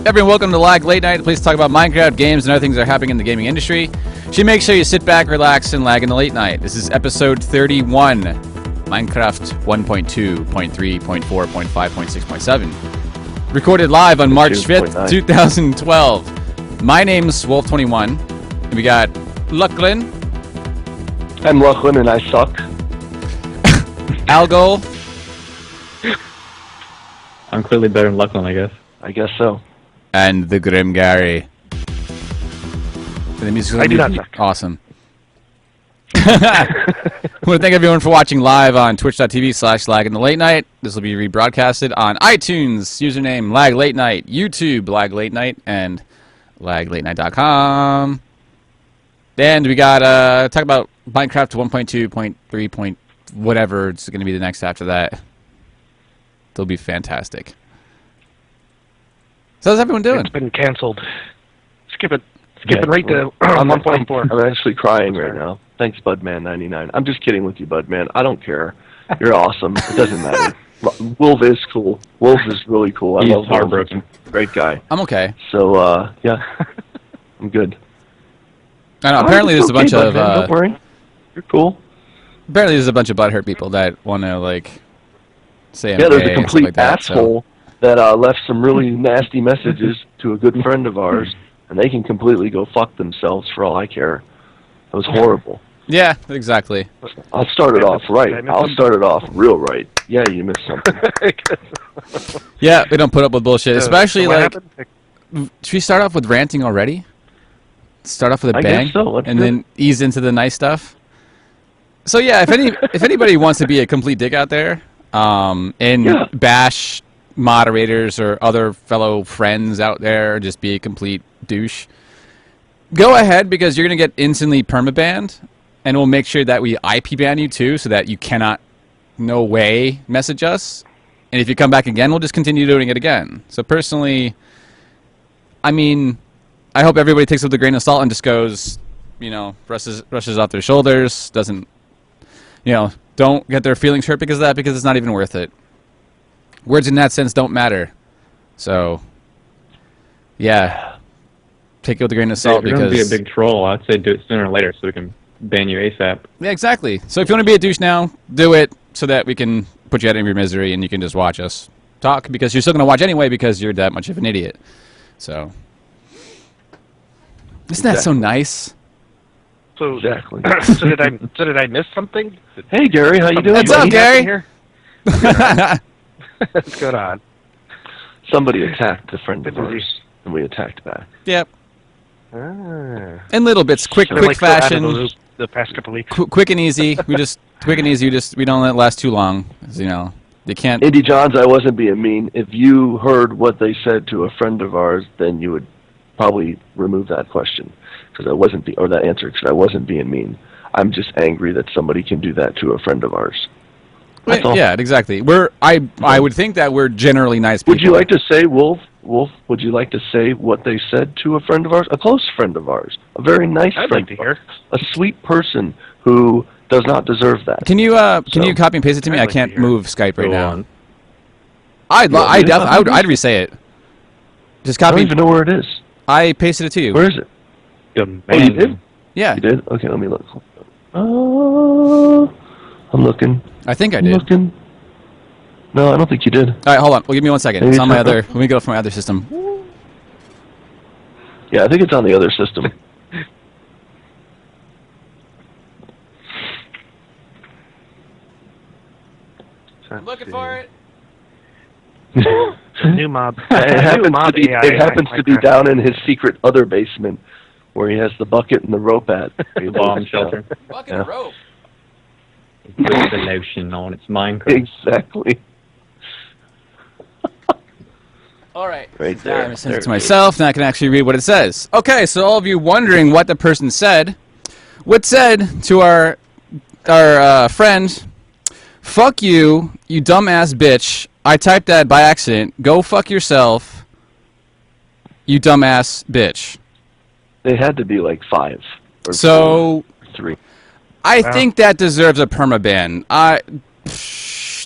Everyone, welcome to Lag Late Night, a place to talk about Minecraft, games, and other things that are happening in the gaming industry. So make sure you sit back, relax, and lag in the late night. This is episode 31, Minecraft 1.2, 0.3, 0.4, 0.5, 0.6, 0.7. Recorded live on March 5th, 2012. My name's Wolf21, and we got Lachlan. I'm Lachlan, and I suck. Algol. I'm clearly better than Lachlan, I guess. I guess so. And the Grim Gary. The music's going to be awesome. I want to thank everyone for watching live on twitch.tv/LagInTheLateNight. This will be rebroadcasted on iTunes, username LagLateNight, YouTube LagLateNight, and LagLateNight.com. And we got talk about Minecraft 1.2, 0.3, whatever. It's going to be the next after that. It'll be fantastic. So how's everyone doing? It's been canceled. Skip it right to 1.4. I'm actually crying right now. Thanks, Budman99. I'm just kidding with you, Budman. I don't care. You're awesome. It doesn't matter. Wolf is cool. Wolf is really cool. I love heartbroken. Great guy. I'm okay. So, yeah. I'm good. I know. Apparently there's a bunch of... don't worry. You're cool. Apparently there's a bunch of butthurt people that want to, like, say I'm yeah, there's gay a complete and stuff like that, asshole that left some really nasty messages to a good friend of ours, and they can completely go fuck themselves for all I care. That was horrible. Yeah, exactly. I'll start it off right. I'll start it off real right. Yeah, you missed something. Yeah, we don't put up with bullshit, especially so like... Should we start off with ranting already? Start off with a bang, guess so. and then ease into the nice stuff? So yeah, if anybody wants to be a complete dick out there, and bash moderators or other fellow friends out there, just be a complete douche, go ahead, because you're going to get instantly permabanned, and we'll make sure that we IP ban you too, so that you cannot, no way, message us. And if you come back again, we'll just continue doing it again. So personally, I mean, I hope everybody takes it with a grain of salt and just goes, you know, rushes off their shoulders, doesn't, you know, don't get their feelings hurt because of that, because it's not even worth it. Words in that sense don't matter. So, yeah, take it with a grain of salt, if you're because... going to be a big troll, I'd say do it sooner or later so we can ban you ASAP. Yeah, exactly. So if you want to be a douche now, do it so that we can put you out of your misery and you can just watch us talk, because you're still going to watch anyway because you're that much of an idiot. So, isn't that so nice? So, Exactly. so did I miss something? Hey, Gary, how you doing? What's up, Gary? What's going on? Somebody attacked a friend of ours, and we attacked back. Yep. Ah. In little bits, quick So, like, so out of fashion. the past couple weeks. Quick and easy. We don't let it last too long. 'Cause, you know, you can't. Indy Johns, I wasn't being mean. If you heard what they said to a friend of ours, then you would probably remove that question, because I wasn't or that answer, because I wasn't being mean. I'm just angry that somebody can do that to a friend of ours. Wait, yeah, exactly. I would think that we're generally nice people. Would you like to say, Wolf, would you like to say what they said to a friend of ours? A close friend of ours. A very nice I'd friend like to of ours. hear. A sweet person who does not deserve that. Can you copy and paste it to me? I'd I like can't to hear. move Skype right Go now. on. I'd re-say it. Just I copy. don't even know where it is. I pasted it to you. Where is it? The Oh, you did? Yeah, You did? Okay, let me look. I'm looking. I think I I'm did. looking. No, I don't think you did. All right, hold on. Well, give me 1 second. Maybe It's on my it's not- other. Let me go from my other system. Yeah, I think it's on the other system. I'm looking for it. New mob. It happens mob to be, AI, it happens to be Minecraft. down in his secret other basement, where he has the bucket and the rope at. The bomb shelter. Fucking Yeah. rope. With the notion on its Minecraft. Exactly. All right. Right Now there. I'm sending it to There it myself. Now I can actually read what it says. Okay, so all of you wondering what the person said, what said to our friend, "Fuck you, you dumbass bitch. I typed that by accident. Go fuck yourself, you dumbass bitch." They had to be like 5 or So 3. I think that deserves a permaban.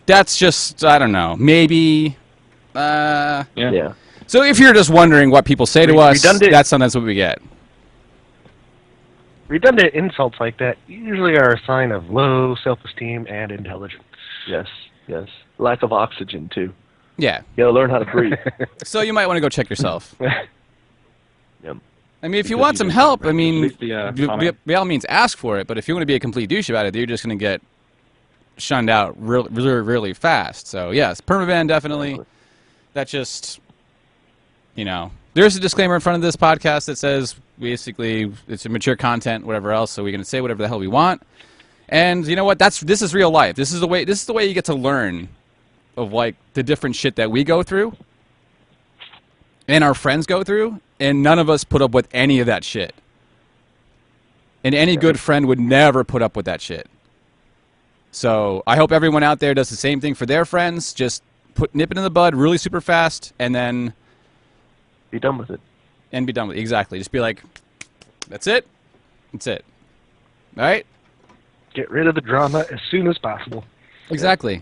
That's just, I don't know, maybe Yeah. So if you're just wondering what people say to us, Redundant. that's sometimes what we get. Redundant insults like that usually are a sign of low self-esteem and intelligence. Yes. Lack of oxygen too. Yeah. You gotta learn how to breathe. So you might want to go check yourself. Yep. I mean, if you Because want you some didn't help, I read mean, the comment. by all means, ask for it. But if you want to be a complete douche about it, you're just going to get shunned out really fast. So, yes, permaban, definitely. That just, there's a disclaimer in front of this podcast that says, basically, it's a mature content, whatever else, so we can say whatever the hell we want. And you know what? This is real life. This is the way you get to learn of, like, the different shit that we go through and our friends go through. And none of us put up with any of that shit. And any good friend would never put up with that shit. So I hope everyone out there does the same thing for their friends. Just nip it in the bud really super fast and then... Be done with it. And be done with it. Exactly. Just be like, that's it. That's it. All right? Get rid of the drama as soon as possible. Exactly.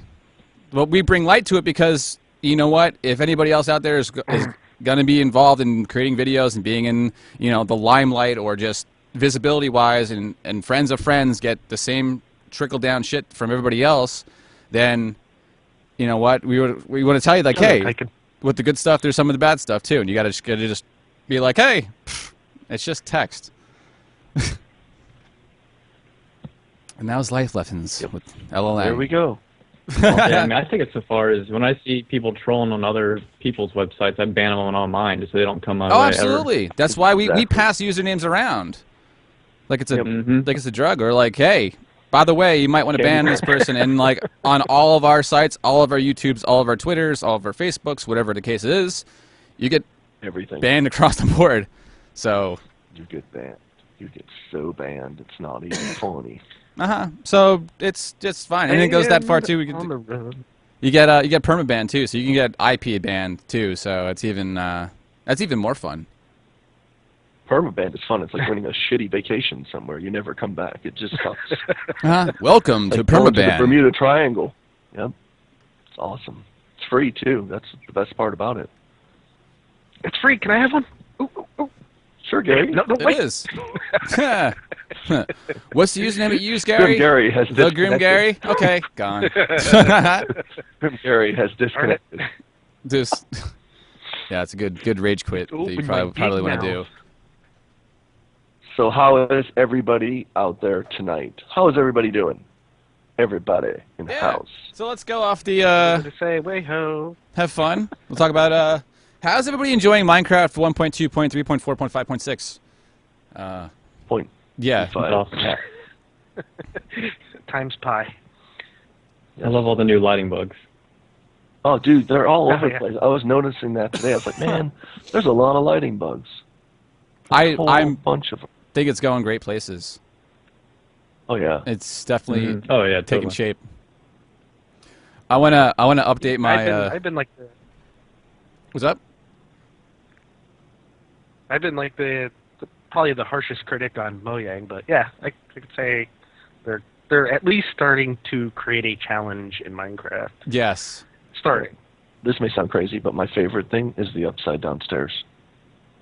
Well, we bring light to it because, you know what? If anybody else out there is going to be involved in creating videos and being in, the limelight or just visibility-wise and friends of friends get the same trickle-down shit from everybody else, then, you know what? We want to tell you, like, hey, with the good stuff, there's some of the bad stuff, too. And you got to just be like, hey, it's just text. And that was Life Lessons with LLN. There we go. I mean, I take it so far as when I see people trolling on other people's websites, I ban them on all mine just so they don't come my way. Oh, absolutely. Ever. That's why we Exactly. pass usernames around. Like it's a Mhm. like it's a drug, or like, hey, by the way, you might want to ban this person. And like on all of our sites, all of our YouTubes, all of our Twitters, all of our Facebooks, whatever the case is, you get Everything. banned across the board. So You get banned. You get so banned, it's not even funny. So it's just fine, and it goes that far too. You get permaban too, so you can get IP banned too. So it's even that's even more fun. Permaban is fun. It's like winning a shitty vacation somewhere. You never come back. It just sucks. Welcome to Like going to the permaban. Bermuda Triangle. Yep. It's awesome. It's free too. That's the best part about it. It's free. Can I have one? Ooh. Sure, Gary. No, It wait. is. What's the username you use, Gary? Grim Gary has The Grim disconnected. Gary? Okay, gone. Grim Gary has disconnected. Just, yeah, it's a good rage quit that you Open my probably want to gate do. So how is everybody out there tonight? How is everybody doing? Everybody in the house. So let's go off the To say, way ho. have fun. We'll talk about how's everybody enjoying Minecraft 1.2, 0.3, 0.4, 0.5, 0.6? Point. Yeah. Five. Awesome. Times pi. I love all the new lighting bugs. Oh, dude, they're all Oh, over the yeah. place. I was noticing that today. I was like, man, there's a lot of lighting bugs. A whole I'm bunch of them. think it's going great places. Oh yeah. It's definitely Mhm. Oh yeah, taking totally. shape. I wanna update my. I've been like What's up? probably the harshest critic on Mojang, but yeah, I could say they're at least starting to create a challenge in Minecraft. Yes. Starting. This may sound crazy, but my favorite thing is the upside down stairs.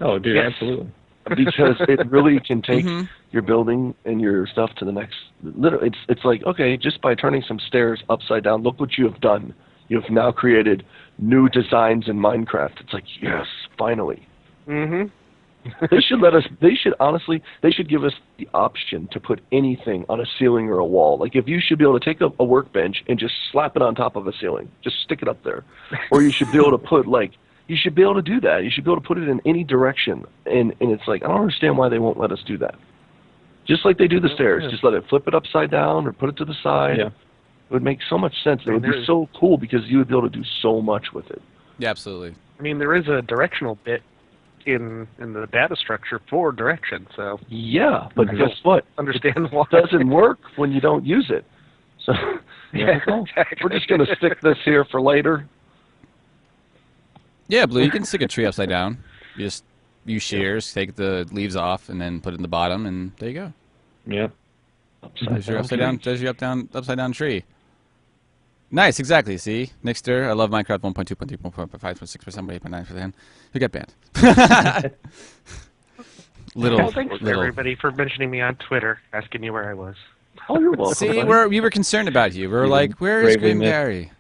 Oh, dude, Yes. absolutely. Because it really can take Mhm. your building and your stuff to the next. Literally, it's like, okay, just by turning some stairs upside down, look what you have done. You have now created new designs in Minecraft. It's like, yes, finally. Mm-hmm. They should let us. They should honestly. They should give us the option to put anything on a ceiling or a wall. Like if you should be able to take a workbench and just slap it on top of a ceiling, just stick it up there, or you should be able to put like. You should be able to do that. You should be able to put it in any direction. And it's like, I don't understand why they won't let us do that. Just like they do the stairs. Yeah. Just let it flip it upside down or put it to the side. Yeah. It would make so much sense. It would be there's- so cool because you would be able to do so much with it. Yeah, absolutely. I mean, there is a directional bit in the data structure for direction, so Yeah, but Mhm. guess what? understand why. It doesn't work when you don't use it. So Yeah, well, exactly. we're just going to stick this here for later. Yeah, Blue, you can stick a tree upside down. You just use shears, take the leaves off, and then put it in the bottom, and there you go. Yeah. There's your upside down tree. Nice, exactly. See, Nixter, I love Minecraft 1.2, 1.3, 1.5, 8.9%. Who got banned? Well, thanks everybody for mentioning me on Twitter, asking you where I was. Oh, you're welcome. See, buddy. we were concerned about you. We were like, where is Grim Gary?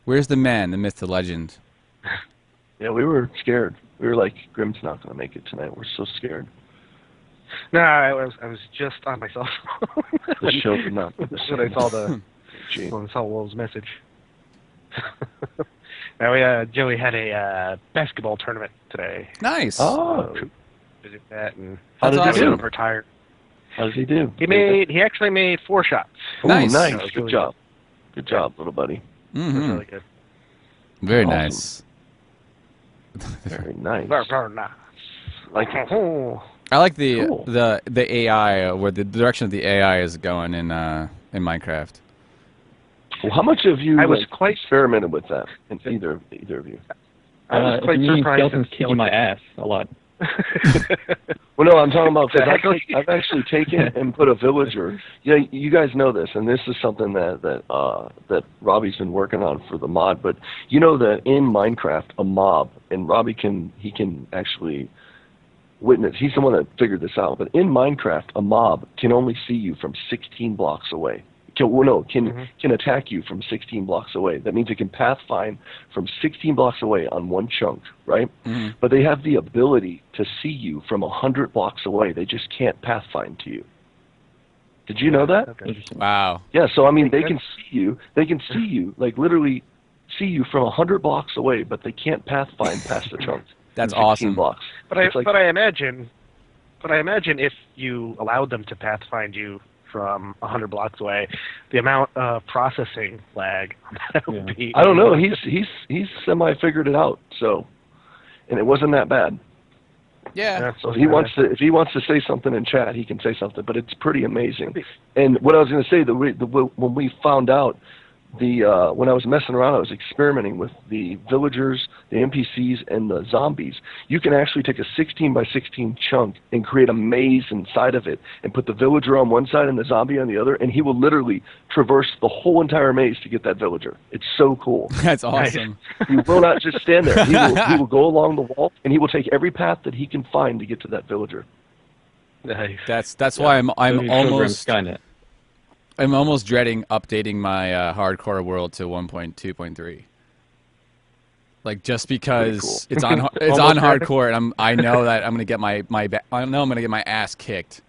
Where's the man, the myth, the legend? Yeah, we were scared. We were like, Grim's not going to make it tonight. We're so scared. No, I was just on my cell phone. The show did not. When I saw Wolf's message. Now Joey had a basketball tournament today. Nice. Oh. Visit that and How did he do? Retired. How does he do? He actually made 4 shots. Ooh, Nice. nice. Really Good job. Good job, little buddy. Mm-hmm. It was really good. Very Awesome. nice. Very nice. Very nice. Like, I like the Cool. the AI, where the direction of the AI is going in Minecraft. well, how much have you I was quite experimented with that? And either of you? I was quite surprised. Skeletons kicking my ass a lot. Well, no, I'm talking about because I've actually taken and put a villager. Yeah, you guys know this, and this is something that Robbie's been working on for the mod. But you know that in Minecraft, a mob, and Robbie can actually witness. He's the one that figured this out. But in Minecraft, a mob can only see you from 16 blocks away. Can attack you from 16 blocks away. That means it can pathfind from 16 blocks away on one chunk, right? Mm-hmm. But they have the ability to see you from 100 blocks away. They just can't pathfind to you. Did you know that? Okay. Wow. Yeah, so I mean, they can see you. They can see you, like literally see you from 100 blocks away, but they can't pathfind past the chunk. That's 16 awesome. blocks. But I imagine if you allowed them to pathfind you from 100 blocks away, the amount of processing lag that would be. I don't know. He's semi figured it out. So, and it wasn't that bad. Yeah. So if he wants to say something in chat, he can say something. But it's pretty amazing. And what I was going to say, when we found out when I was messing around, I was experimenting with the villagers, the NPCs, and the zombies. You can actually take a 16 by 16 chunk and create a maze inside of it and put the villager on one side and the zombie on the other, and he will literally traverse the whole entire maze to get that villager. It's so cool. That's awesome. He will not just stand there. He will go along the wall, and he will take every path that he can find to get to that villager. Nice. That's why I'm almost Skynet. I'm almost dreading updating my hardcore world to 1.2.3. Like, just because cool. it's on hardcore, and I know that I'm gonna get I'm gonna get my ass kicked.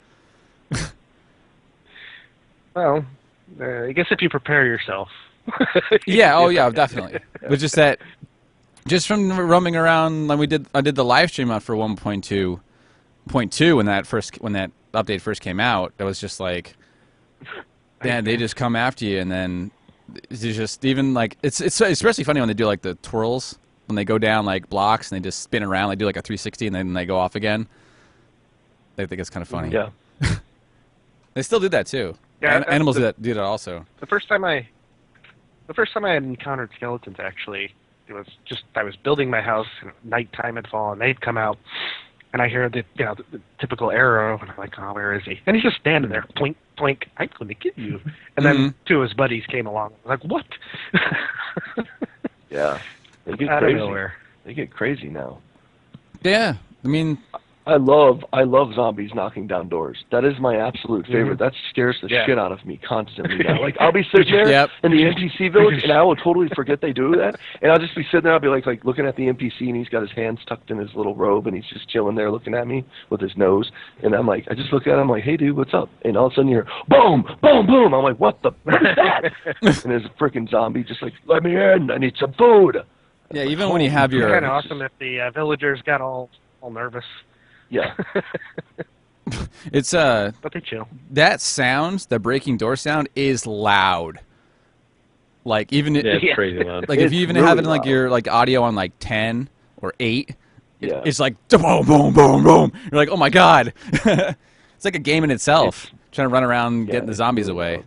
Well, I guess if you prepare yourself. Yeah. Oh yeah. Definitely. But just from roaming around, like I did the live stream out for 1.2.2 when that update first came out. It was just like, yeah, they just come after you, and then it's just even like it's especially funny when they do like the twirls, when they go down like blocks and they just spin around. They do like a 360 and then they go off again. I think it's kind of funny. Yeah. They still do that too. Yeah, Animals do that also. The first time I had encountered skeletons, actually, it was just I was building my house, and nighttime had fallen. They'd come out, and I hear the typical arrow, and I'm like, oh, where is he? And he's just standing there, plink, plink. I'm going to get you. And then 2 of his buddies came along. I was like, what? Yeah, they get Out crazy. of nowhere. They get crazy now. Yeah, I mean, I love zombies knocking down doors. That is my absolute favorite. That scares the shit out of me constantly now. Like, I'll be sitting there in the NPC village, and I will totally forget they do that, and I'll just be sitting there. I'll be like looking at the NPC, and he's got his hands tucked in his little robe, and he's just chilling there looking at me with his nose, and I'm like, I just look at him like, hey dude, what's up? And all of a sudden you hear boom, boom, boom. I'm like, what is that? And there's a freaking zombie just like, let me in. I need some food. yeah. Even when you have It's your kind of awesome if the villagers got all nervous. Yeah. it's But they chill. that sound, the breaking door sound, is loud. Like even It's crazy loud. like if you even really have it in like loud. your like audio on like 10 or 8, Yeah. it's like boom, boom, boom, boom. You're like, oh my god. It's like a game in itself, trying to run around getting the it's zombies really away. loud.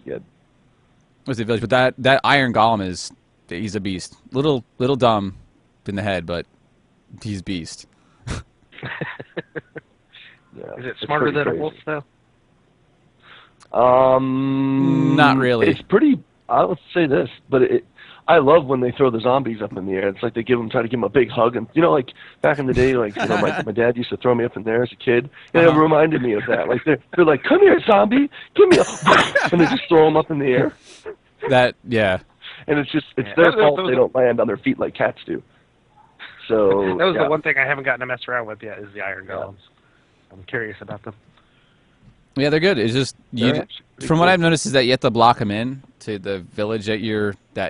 Yeah. What's the village? But that Iron Golem he's a beast. Little dumb in the head, but he's beast. Yeah. Is it It's smarter pretty than a crazy. wolf, though? Not really. It's pretty I would say this, but I love when they throw the zombies up in the air. It's like they try to give them a big hug, and like back in the day, like my dad used to throw me up in there as a kid, and it reminded me of that. Like they're like, "Come here, zombie, give me a," and they just throw them up in the air. And it's their fault they don't land on their feet like cats do. So that was the one thing I haven't gotten to mess around with yet is the iron golems. I'm curious about them. Yeah, they're good. It's just from what I've noticed is that you have to block them in to the village that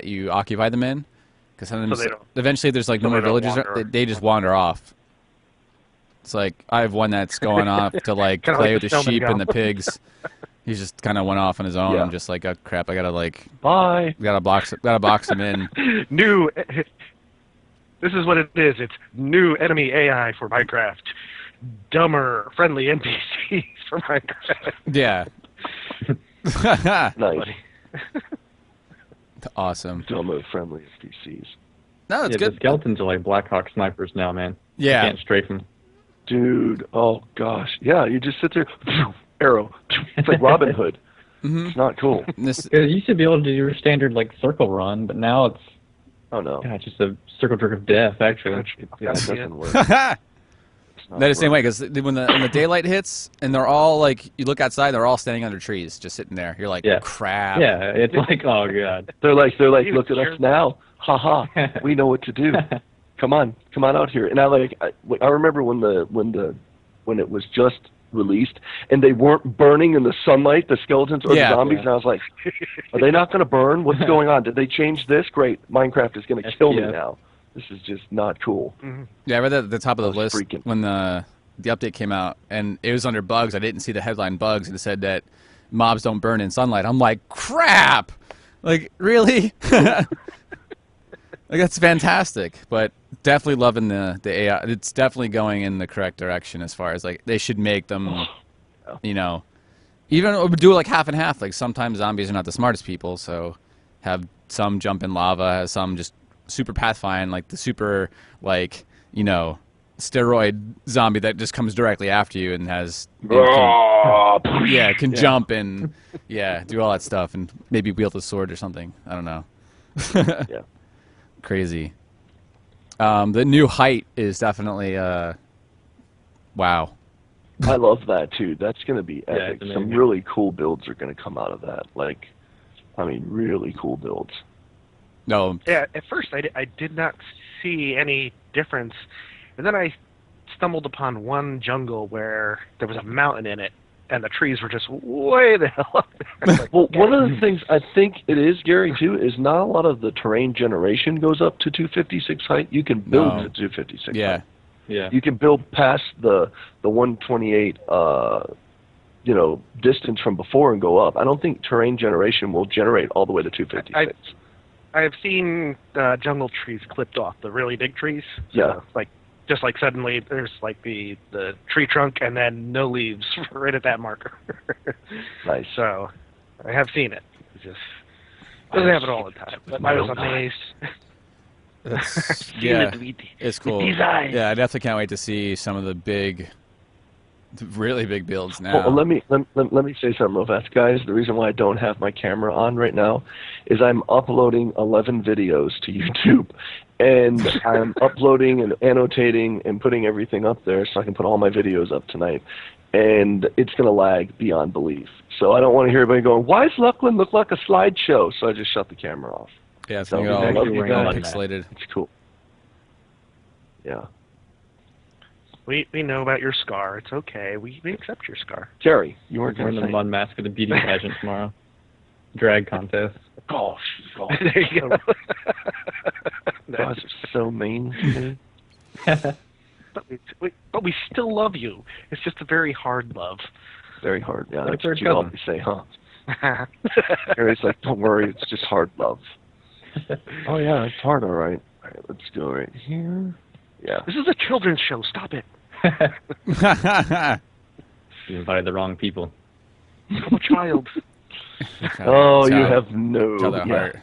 you occupy them in, because eventually there's like no more villagers. They just wander off. It's like I have one that's going off to like play with the sheep and the pigs. He just kind of went off on his own. I'm just like, oh crap! I gotta bye. Gotta box him in. This is what it is. It's new enemy AI for Minecraft. Dumber, friendly NPCs for Minecraft. Yeah. Nice. Awesome. Dumber, friendly NPCs. No, it's good. The skeletons are like Black Hawk snipers now, man. Yeah. You can't strafe them. Dude, oh gosh. Yeah, you just sit there, arrow. It's like Robin Hood. It's not cool. You used to be able to do your standard like circle run, but now it's it's just a circle jerk of death. Actually, that doesn't work. They're the same way, because when the daylight hits and they're all like, you look outside, they're all standing under trees, just sitting there. You're like, crap. Yeah, it's like, oh god. They're like, look at us now. Ha ha. We know what to do. Come on out here. And I remember when it was just released and they weren't burning in the sunlight, the skeletons or the zombies, and I was like, are they not going to burn? What's going on? Did they change this? Great. Minecraft is going to kill me now. This is just not cool. Yeah, I read that at the top of the list when the update came out, and it was under bugs. I didn't see the headline bugs, and it said that mobs don't burn in sunlight. I'm like, crap! Like, really? Like, that's fantastic, but definitely loving the AI. It's definitely going in the correct direction as far as, like, they should make them, even do it like half and half. Like, sometimes zombies are not the smartest people, so have some jump in lava, have some just super pathfind, like the super, steroid zombie that just comes directly after you and has can jump and do all that stuff and maybe wield a sword or something. I don't know. Crazy. The new height is definitely wow. I love that too. That's going to be epic. Some really cool builds are going to come out of that. Really cool builds. No. Yeah, at first I did not see any difference, and then I stumbled upon one jungle where there was a mountain in it, and the trees were just way the hell up there. One of the things I think it is, Gary, too, is not a lot of the terrain generation goes up to 256 height. You can build to 256 height. Yeah. You can build past the 128 distance from before and go up. I don't think terrain generation will generate all the way to 256. I have seen jungle trees clipped off, the really big trees. Yeah. Just like suddenly there's like the tree trunk and then no leaves right at that marker. Nice. So I have seen it. It just doesn't happen all the time. But I was amazed. It's cool. Yeah, I definitely can't wait to see some of the really big builds now. Well, let me say something real fast, guys. The reason why I don't have my camera on right now is I'm uploading 11 videos to YouTube, and I'm uploading and annotating and putting everything up there so I can put all my videos up tonight. And it's going to lag beyond belief. So I don't want to hear everybody going, "Why does Lachlan look like a slideshow?" So I just shut the camera off. Yeah, it's going to be all pixelated. It's cool. Yeah. We know about your scar. It's okay. We accept your scar. Jerry, you weren't wearing the mud mask at the beauty pageant tomorrow. Drag contest. Gosh. There you go. Guys are so mean. But we still love you. It's just a very hard love. Very hard. Yeah, that's what you always say, huh? Gary's like, don't worry, it's just hard love. Oh yeah, it's hard. All right. All right, let's go right here. Yeah. This is a children's show. Stop it. You invited the wrong people. I'm a child. You have no. Tell that heart.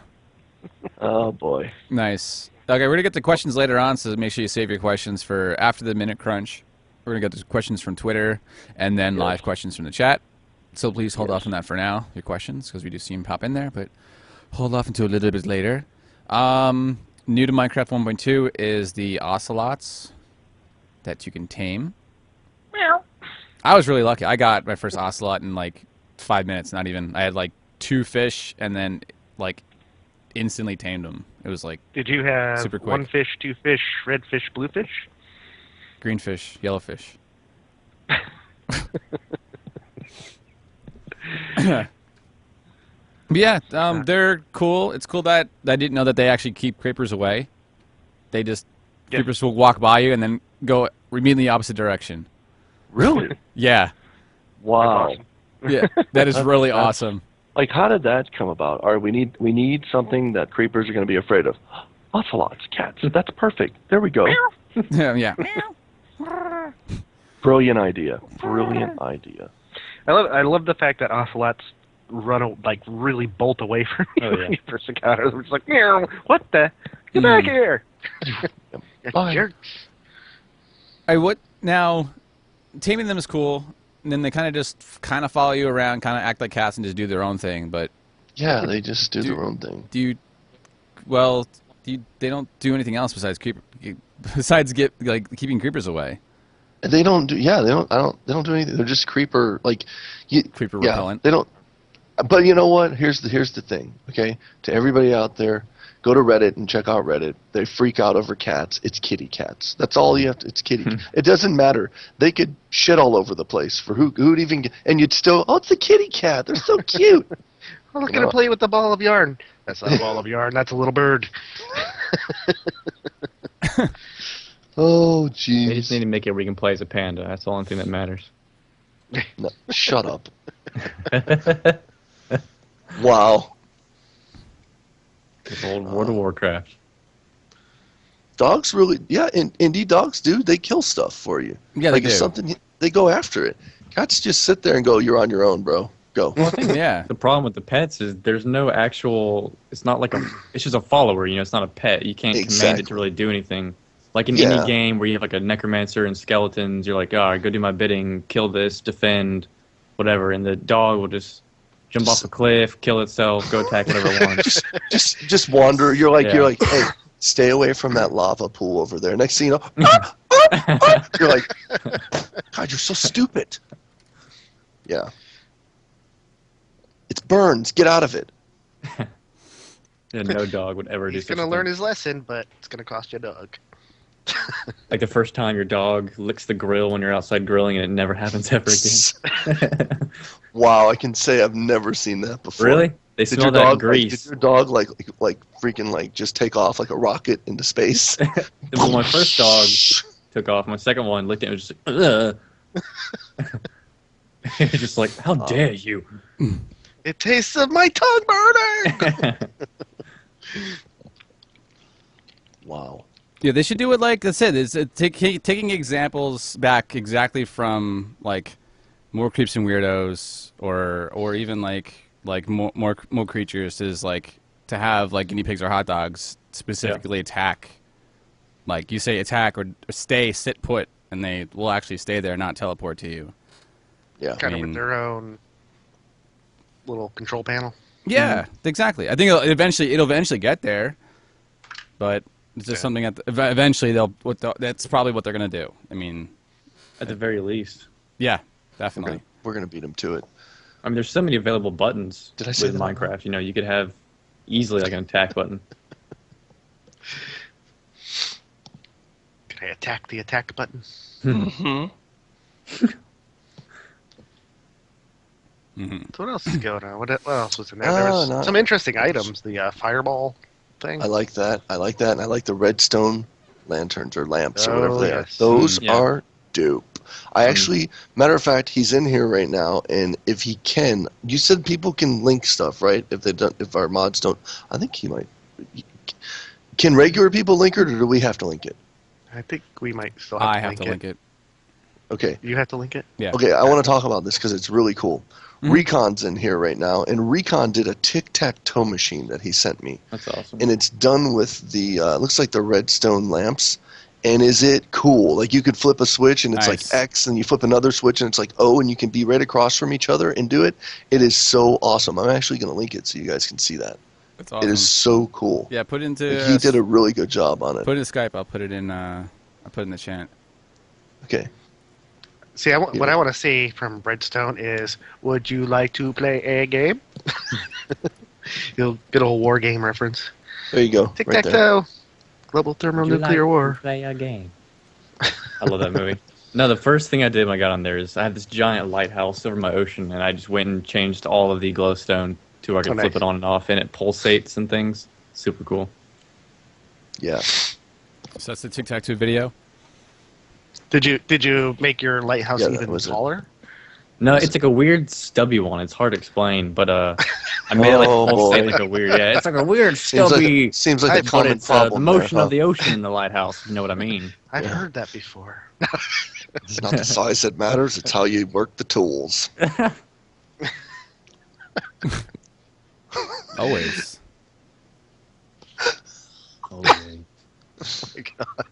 Oh boy. Nice. Okay, we're gonna get to questions later on, so make sure you save your questions for after the minute crunch. We're gonna get to questions from Twitter and then live questions from the chat. So please hold off on that for now, your questions, because we do see them pop in there. But hold off until a little bit later. New to Minecraft 1.2 is the ocelots that you can tame. Meow. I was really lucky. I got my first ocelot in like 5 minutes. Not even. I had like 2 fish and then like instantly tamed them. It was like Did you have super quick. 1 fish, 2 fish, red fish, blue fish? Green fish, yellow fish. But yeah, they're cool. It's cool that I didn't know that they actually keep creepers away. They just creepers will walk by you and then go immediately opposite direction. Really? Yeah, Wow. That's awesome. yeah, that is really awesome. Like, how did that come about? We need something that creepers are going to be afraid of. Ocelots, cats. That's perfect. There we go. Yeah. Brilliant idea. Brilliant idea. I love the fact that ocelots really bolt away from you when you first encounter them. They're just like, meow, what the? Get back here! Bye. Jerks. What now? Taming them is cool, and then they kind of follow you around, kind of act like cats and just do their own thing. But Yeah, they just do their own thing. they don't do anything else besides keeping creepers away. They don't do. Yeah, they don't do anything. They're just creeper Creeper repellent. They don't. But you know what? Here's the thing. Okay, to everybody out there, go to Reddit and check out Reddit. They freak out over cats. It's kitty cats. That's all you have to. It's kitty. It doesn't matter. They could shit all over the place for who'd even get, and you'd still. Oh, it's a kitty cat. They're so cute. I'm going to play with the ball of yarn. That's not a ball of yarn. That's a little bird. Oh, They jeez. just need to make it where you can play as a panda. That's the only thing that matters. No, shut up. Wow. It's old World of Warcraft. Dogs really, indeed, dogs do. They kill stuff for you. Yeah, like they if do. something, they go after it. Cats just sit there and go, "You're on your own, bro. Go." Yeah. The problem with the pets is there's no actual. It's not like it's just a follower. You know, it's not a pet. You can't command Exactly. it to really do anything. Like in Yeah. any game where you have like a necromancer and skeletons, you're like, oh, go do my bidding, kill this, defend, whatever, and the dog will just jump off a cliff, kill itself, go attack whatever it wants. just wander. You're like, Yeah. hey, stay away from that lava pool over there. Next thing you know, you're like, God, you're so stupid. Yeah. It's Burns. Get out of it. And no dog would ever do He's such going a to learn thing. his lesson, but it's going to cost you a dog. Like the first time your dog licks the grill when you're outside grilling, and it never happens ever again. Wow, I can say I've never seen that before. Really? They Did smell your that dog grease. did your dog like freaking just take off like a rocket into space? When my first dog took off, my second one licked it and was just like, ugh. It was just like, how dare you? It tastes of my tongue burning! Wow. Yeah, they should do it like I said. It's taking examples back exactly from like more creeps and weirdos, or even like more creatures is like to have like guinea pigs or hot dogs specifically attack. Like you say, attack or sit put, and they will actually stay there, not teleport to you. Yeah. Kind of mean- with their own little control panel. Yeah, exactly. I think it'll eventually get there, but it's just something that eventually that's probably what they're gonna do. I mean, At the very least. yeah, definitely. We're gonna beat him to it. I mean, there's so many available buttons Did I say with that out Minecraft. You know, you could have easily like an attack button. Can I attack the attack button? Mm-hmm. Hmm. So what else is going on? What else was in there? There was no. some interesting items. The fireball thing. I like that. And I like the redstone lanterns or lamps or Oh, whatever they are. yes. Those Yeah. are dope. I actually, matter of fact, he's in here right now, and if he can, you said people can link stuff, right? If our mods don't, I think he might. Can regular people link it, or do we have to link it? I think we might still have I to have link to link it. Okay. You have to link it? Yeah. Okay, I want to talk about this because it's really cool. Mhm. Recon's in here right now, and Recon did a tic-tac-toe machine that he sent me. That's awesome. And it's done with the looks like the redstone lamps. And is it cool? Like you could flip a switch and it's Nice. like X, and you flip another switch and it's like O, and you can be right across from each other and do it. It is so awesome. I'm actually going to link it so you guys can see that. That's awesome. It is so cool. Yeah, put it into. Like, he did a really good job on it. Put it in Skype. I'll put it in. I'll put it in the chat. Okay. See, what I want to see from Redstone is, would you like to play a game? Good old war game reference. There you go. Tic right tac there. toe. Global thermonuclear war. Play a game. I love that movie. No, the first thing I did when I got on there is I had this giant lighthouse over my ocean, and I just went and changed all of the glowstone to where I could flip it on and off, and it pulsates and things. Super cool. Yeah. So that's the tic-tac-toe video. Did you make your lighthouse even taller? No, it's like a weird stubby one. It's hard to explain, but I made it like pulsate like a weird. Yeah, it's like a weird stubby. Seems like a common problem. The motion there, of the ocean in the lighthouse. If you know what I mean? I've heard that before. It's not the size that matters; it's how you work the tools. Always. Oh my god.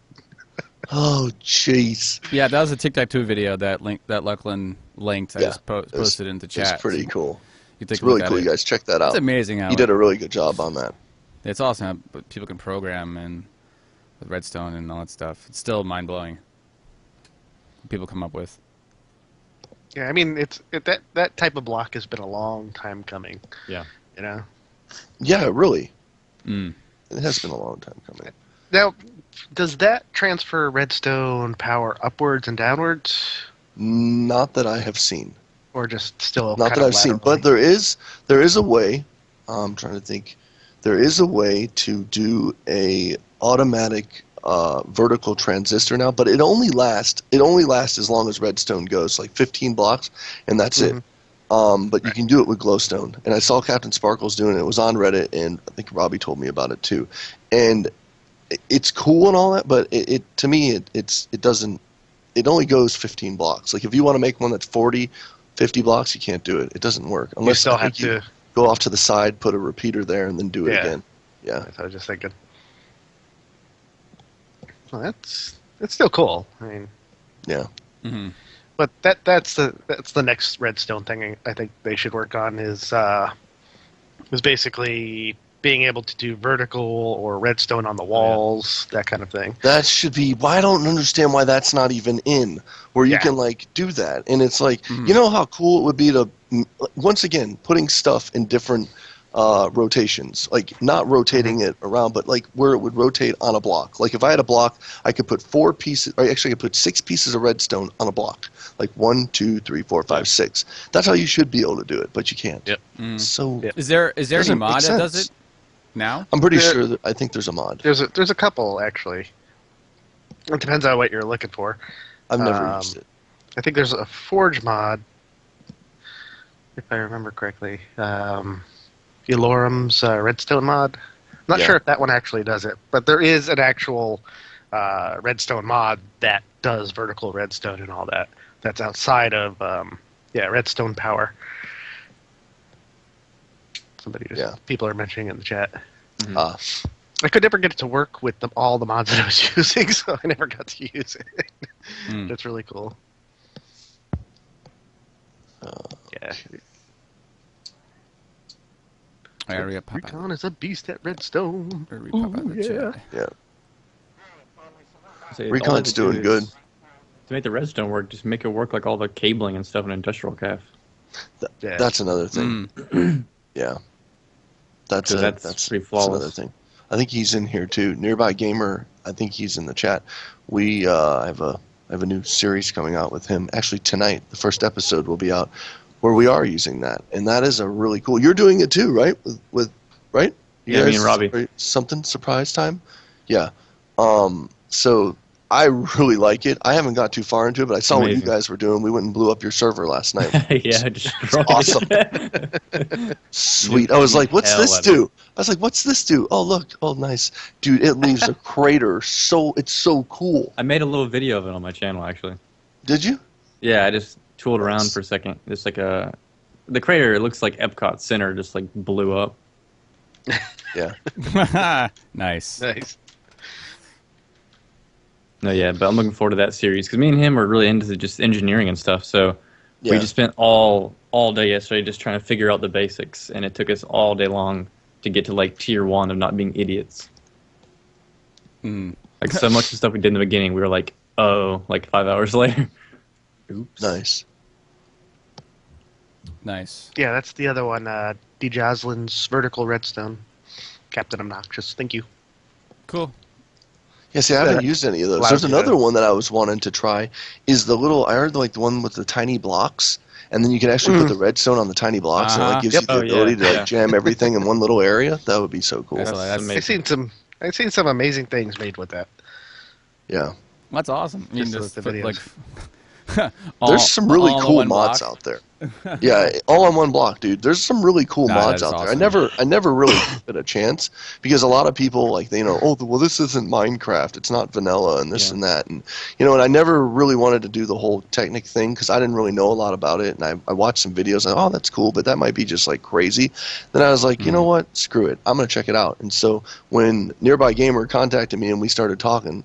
Oh, jeez. Yeah, that was a tic-tac-toe video that Lachlan linked. I just posted into chat. It's pretty cool. You take It's a look really at cool. it. You guys check that out. It's amazing how he did a really good job on that. It's awesome how people can program and with Redstone and all that stuff. It's still mind-blowing. People come up with. Yeah, I mean, that type of block has been a long time coming. Yeah. You know. Yeah, really. Mm. It has been a long time coming. Now, does that transfer redstone power upwards and downwards? Not that I have seen. Or just still Not kind that of I've seen, laterally? but there is a way. I'm trying to think. There is a way to do a automatic vertical transistor now, but it only lasts as long as redstone goes, like 15 blocks, and that's it. But you can do it with glowstone, and I saw Captain Sparkles doing it. It was on Reddit, and I think Robbie told me about it too. And it's cool and all that, but to me it doesn't. It only goes 15 blocks. Like if you want to make one that's 40, 50 blocks, you can't do it. It doesn't work unless you still have to go off to the side, put a repeater there, and then do it again. Yeah, that's what I was just thinking. Well, that's still cool. I mean, yeah. Mm-hmm. But that's the next redstone thing I think they should work on is basically being able to do vertical or redstone on the walls, that kind of thing. That should be. I don't understand why that's not even in where you can like do that. And it's like, you know how cool it would be to once again putting stuff in different rotations, like not rotating it around, but like where it would rotate on a block. Like if I had a block, I could put 4 pieces, or actually I could put 6 pieces of redstone on a block. Like 1, 2, 3, 4, 5, 6. That's how you should be able to do it, but you can't. Yep. So is there any mod that does sense. it now? I'm pretty sure that I think there's a mod. There's a couple actually. It depends on what you're looking for. I've never used it. I think there's a Forge mod, if I remember correctly. Elorum's Redstone mod. I'm not sure if that one actually does it, but there is an actual Redstone mod that does vertical redstone and all that. That's outside of Redstone Power. People are mentioning it in the chat. Mm-hmm. I could never get it to work with all the mods that I was using, so I never got to use it. That's really cool. Yeah. Recon is a beast at redstone. Yeah. So Recon's doing good. To make the redstone work, just make it work like all the cabling and stuff in industrial calf. That's another thing. Yeah. That's pretty flawless. That's another thing. I think he's in here too. Nearby Gamer, I think he's in the chat. We have a new series coming out with him. Actually tonight, the first episode will be out where we are using that. And that is a really cool. You're doing it too, right? With right? You yeah, guys, me and Robbie. Something surprise time? Yeah. So I really like it. I haven't got too far into it, but I saw what you guys were doing. We went and blew up your server last night. Yeah, destroyed awesome. Sweet. I was like, what's this do? I was like, what's this do? Oh, look. Oh, nice. Dude, it leaves a crater. It's so cool. I made a little video of it on my channel, actually. Did you? Yeah, I just tooled around for a second. Just like the crater, it looks like Epcot Center just like blew up. Yeah. Nice. No, yeah, but I'm looking forward to that series because me and him are really into just engineering and stuff. So we just spent all day yesterday just trying to figure out the basics, and it took us all day long to get to like tier 1 of not being idiots. Mm. Like so much of the stuff we did in the beginning, we were like, oh, like 5 hours later. Oops. Nice. Nice. Yeah, that's the other one. D. Joslin's Vertical Redstone. Captain Obnoxious. Thank you. Cool. Yeah, see, I haven't used any of those. Loud There's to another that. one that I was wanting to try. Is the little, I heard like the one with the tiny blocks, and then you can actually put the redstone on the tiny blocks, and it like, gives you the ability to like, jam everything in one little area. That would be so cool. That's amazing. I've seen some amazing things made with that. Yeah. That's awesome. I mean, Just just the videos. There's some really all in cool one mods block. out there. Yeah, all on one block, dude. There's some really cool mods that is out there. awesome. I never really gave it a chance because a lot of people like they oh well this isn't Minecraft, it's not vanilla and this and that, and and I never really wanted to do the whole Technic thing because I didn't really know a lot about it, and I watched some videos and oh that's cool, but that might be just like crazy. Then I was like, you know what, screw it, I'm gonna check it out. And so when Nearby Gamer contacted me and we started talking.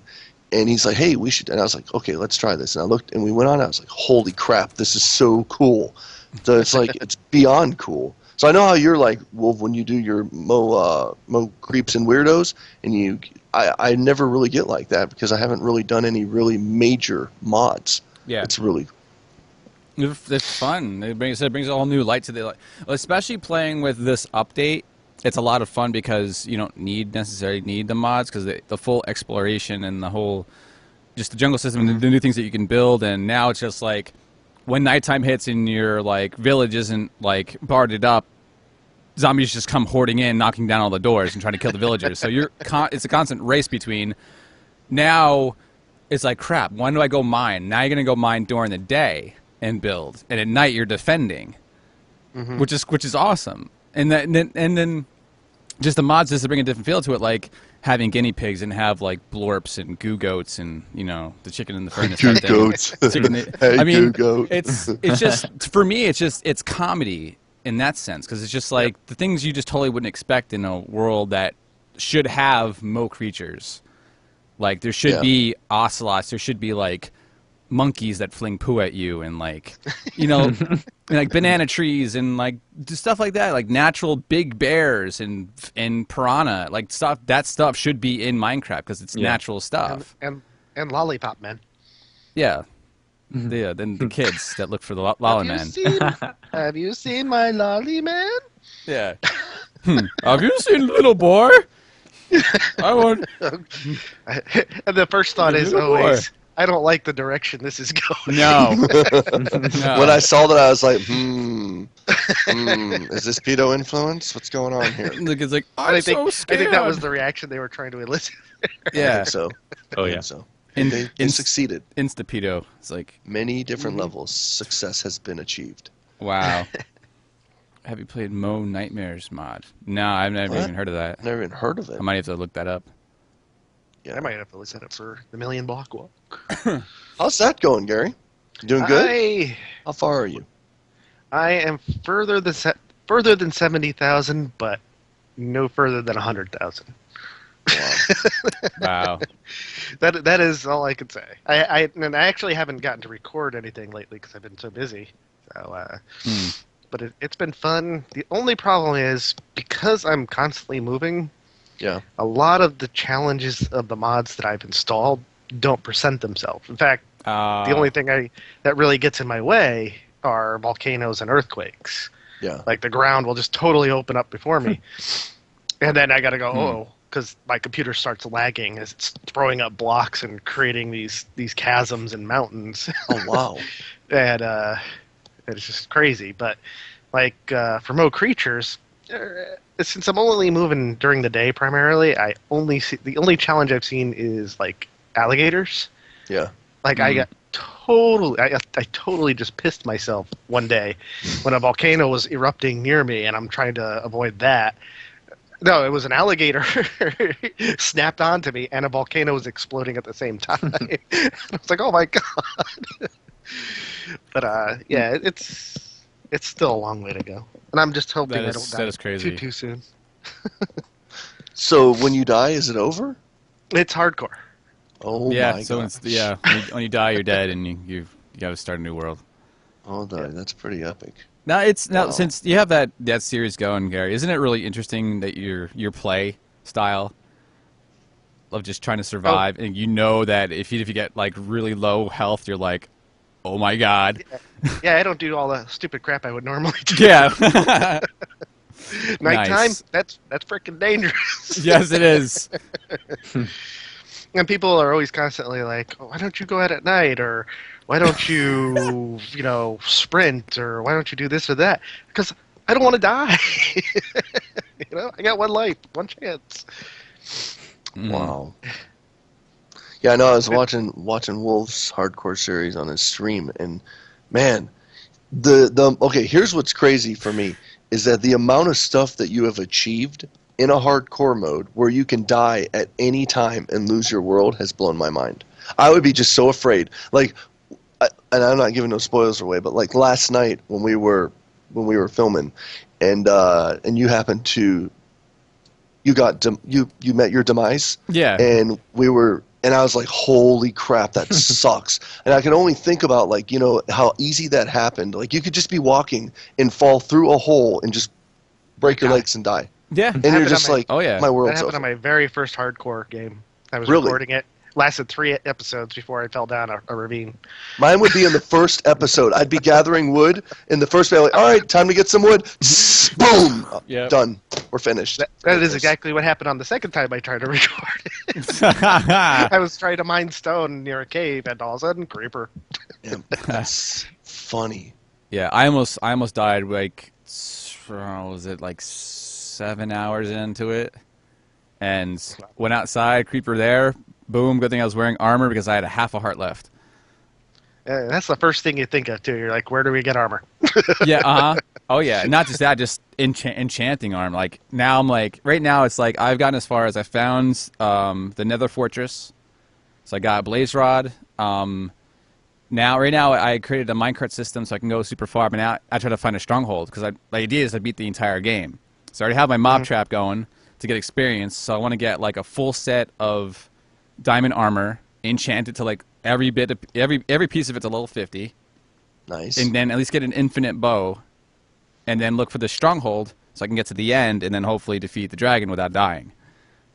And he's like, hey, we should, and I was like, okay, let's try this. And I looked, and we went on, I was like, holy crap, this is so cool. So it's like, it's beyond cool. So I know how you're like, Wolf, when you do your Mo Creeps and Weirdos, and I never really get like that because I haven't really done any really major mods. Yeah. It's really It's fun. It brings a whole new light to the, especially playing with this update. It's a lot of fun because you don't necessarily need the mods because the full exploration and the whole, just the jungle system and the new things that you can build. And now it's just like when nighttime hits and your like village isn't like barded up, zombies just come hoarding in, knocking down all the doors and trying to kill the villagers. So it's a constant race between. Now it's like crap. When do I go mine? Now you're gonna go mine during the day and build, and at night you're defending, which is awesome. And then just the mods just to bring a different feel to it, like having guinea pigs and have like blorps and goo goats and the chicken in the furnace. Goo goats. I mean, goo goat. it's just for me, it's comedy in that sense because it's just like the things you just totally wouldn't expect in a world that should have mo creatures. Like there should be ocelots, there should be like monkeys that fling poo at you and like and like banana trees and like stuff like that, like natural big bears and piranha, like stuff should be in Minecraft because it's natural stuff. And lollipop men. Yeah. Then the kids that look for the lolly man. Have you seen my lolly man? Yeah. Have you seen little boy? I want. And the first thought is always, I don't like the direction this is going. No. When I saw that, I was like, is this pedo influence? What's going on here? Look, it's like, I'm so scared. I think that was the reaction they were trying to elicit. I think so. Oh, yeah. So. They succeeded. Insta-pedo. It's like... Many different levels. Success has been achieved. Wow. Have you played Mo Nightmares mod? No, I've never even heard of that. Never even heard of it. I might have to look that up. Yeah, I might have to listen up for the Million Block Walk. How's that going, Gary? You doing good? How far are you? I am further than 70,000, but no further than 100,000. Wow. That is all I can say. I actually haven't gotten to record anything lately because I've been so busy. So, but it's been fun. The only problem is because I'm constantly moving. Yeah. A lot of the challenges of the mods that I've installed don't present themselves. In fact, the only thing that really gets in my way are volcanoes and earthquakes. Yeah. Like the ground will just totally open up before me. And then I got to go, because my computer starts lagging as it's throwing up blocks and creating these chasms and mountains. Oh, wow. And it's just crazy. But like for Mo Creatures, since I'm only moving during the day primarily, the only challenge I've seen is like alligators. Yeah. Like I totally just pissed myself one day when a volcano was erupting near me, and I'm trying to avoid that. No, it was an alligator snapped onto me, and a volcano was exploding at the same time. I was like, "Oh my god!" But yeah, it's still a long way to go, and I'm just hoping I don't die too soon. So when you die, is it over? It's hardcore. Oh yeah, my so god! When you die, you're dead, and you got to start a new world. Oh, that's pretty epic. Now since you have that series going, Gary, isn't it really interesting that your play style of just trying to survive, and you know that if you get like really low health, you're like, oh my god. Yeah, I don't do all the stupid crap I would normally do. Yeah. Nighttime, Nice. that's freaking dangerous. Yes, it is. And people are always constantly like, oh, why don't you go out at night? Or why don't you, sprint? Or why don't you do this or that? Because I don't want to die. I got one life, one chance. Wow. Yeah, I know. I was watching Wolf's hardcore series on his stream, and man, okay. Here's what's crazy for me is that the amount of stuff that you have achieved in a hardcore mode where you can die at any time and lose your world has blown my mind. I would be just so afraid. Like, and I'm not giving no spoilers away, but like last night when we were filming, and you happened to you met your demise. Yeah. And I was like, holy crap, that sucks. And I can only think about how easy that happened. Like you could just be walking and fall through a hole and just break your legs and die. Yeah. And you're just like, oh yeah, my world's That happened over. on my very first hardcore game. I was Really? recording it. Lasted 3 episodes before I fell down a ravine. Mine would be in the first episode. I'd be gathering wood in the first episode. Like, all right, time to get some wood. Boom. Yep. Done. We're finished. That is exactly what happened on the second time I tried to record it. I was trying to mine stone near a cave, and all of a sudden, creeper. Yeah, that's funny. Yeah, I almost died like, was it like 7 hours into it, and went outside, creeper there, boom. Good thing I was wearing armor because I had a half a heart left. That's the first thing you think of too. You're like, where do we get armor? Yeah, oh yeah. Not just that, just enchanting armor. Like now, I'm like right now. It's like I've gotten as far as I found the Nether Fortress, so I got a blaze rod. Right now, I created a minecart system so I can go super far. But now I try to find a stronghold because the idea is to beat the entire game. So I already have my mob trap going to get experience. So I want to get like a full set of diamond armor, enchanted to like every piece of it's a level 50. Nice. And then at least get an infinite bow, and then look for the stronghold so I can get to the end and then hopefully defeat the dragon without dying.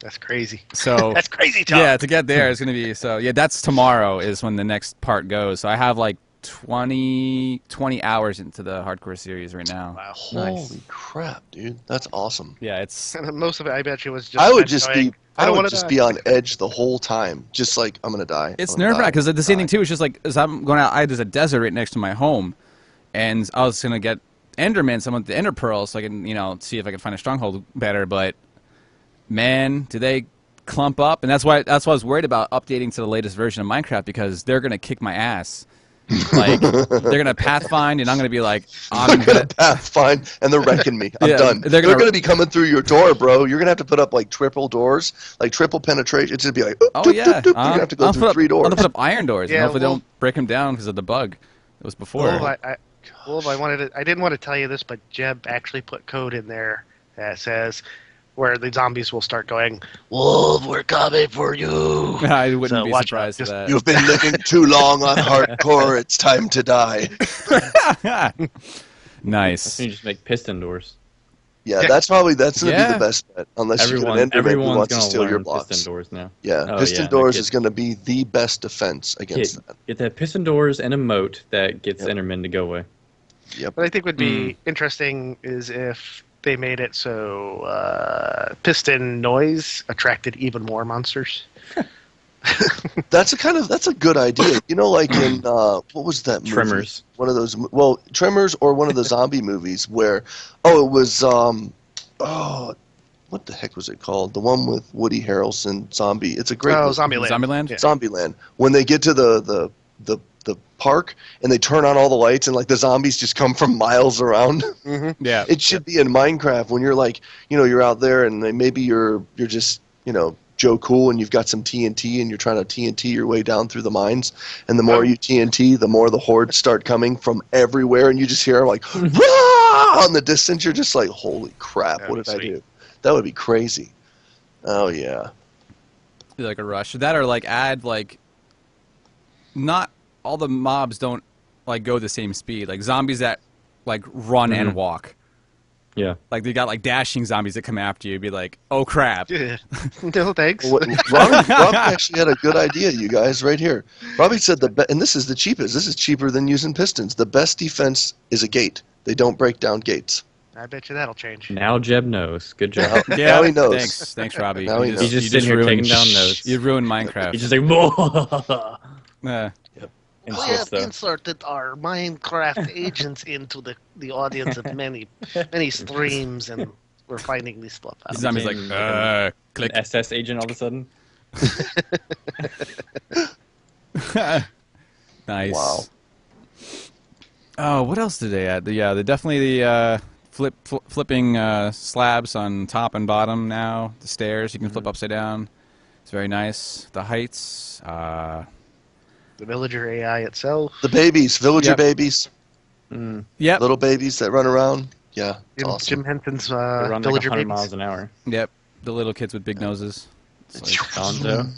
That's crazy. So That's crazy, Tom. yeah, to get there it's going to be that's tomorrow is when the next part goes. So I have like 20 hours into the hardcore series right now. Wow. Holy crap, dude. That's awesome. Yeah, it's And most of it, I bet you, was just. I would just be be on edge the whole time, just like I'm gonna die. it's nerve-wracking because the same thing too. It's just like as I'm going out, there's a desert right next to my home, and I was gonna get Enderman, some of the Ender pearls, so I can see if I can find a stronghold better. But man, do they clump up? And that's why I was worried about updating to the latest version of Minecraft because they're gonna kick my ass. Like they're gonna pathfind, and I'm gonna be like, I'm gonna pathfind, and they're wrecking me. I'm done. They're gonna be coming through your door, bro. You're gonna have to put up like triple doors, like triple penetration. It's gonna be like, oh yeah, you're gonna have to go through 3 doors. I'm gonna put up iron doors, Yeah, and hopefully they don't break them down because of the bug that was before. Wolf, I didn't want to tell you this, but Jeb actually put code in there that says where the zombies will start going, Wolf, we're coming for you. I wouldn't So be watch surprised out. at that. You've been living too long on hardcore. It's time to die. Nice. You just make piston doors. Yeah, that's gonna be the best bet. Unless you Everyone, get an Enderman who everyone's wants to gonna steal learn your blocks. piston doors now. Yeah, Oh, piston yeah, doors like is gonna be the best defense against that. Get that piston doors and a moat that gets Enderman to go away. Yep. What I think would be interesting is if they made it so piston noise attracted even more monsters. That's a good idea. Like in what was that movie? Tremors. One of those. Well, Tremors or one of the zombie movies where, it was what the heck was it called? The one with Woody Harrelson, Zombie. It's a great movie. Zombieland. Zombieland? Yeah. Zombieland. When they get to the park and they turn on all the lights and like the zombies just come from miles around. Mm-hmm. Yeah. It should be in Minecraft when you're like, you're out there and maybe you're just, Joe Cool and you've got some TNT and you're trying to TNT your way down through the mines. And the more you TNT, the more the hordes start coming from everywhere and you just hear like, Rah! On the distance. You're just like, holy crap, what did I do? That would be crazy. Oh, yeah. Like a rush. That or like add like not all the mobs don't like go the same speed. Like zombies that like run and walk. Yeah. Like they got like dashing zombies that come after you. You'd be like, oh crap. Yeah. No thanks. Robbie actually had a good idea, you guys, right here. Robbie said and this is the cheapest. This is cheaper than using pistons. The best defense is a gate. They don't break down gates. I bet you that'll change. Now Jeb knows. Good job. Yeah, now he knows. Thanks, Robbie. Now he knows. He's just sitting here taking down notes. You ruined Minecraft. He's just like, whoa. Yep. We have inserted our Minecraft agents into the audience of many streams, and we're finding this stuff out. Zombies like, click. An SS agent all of a sudden. Nice. Wow. Oh, what else did they add? They definitely the flipping slabs on top and bottom now. The stairs you can flip upside down. It's very nice. The heights. The villager AI itself. The babies, villager babies. Yep. Little babies that run around. Yeah, it's awesome. Jim Henson's They run like villager 100 babies. miles an hour. Yep. The little kids with big noses. It's like, Gonzo.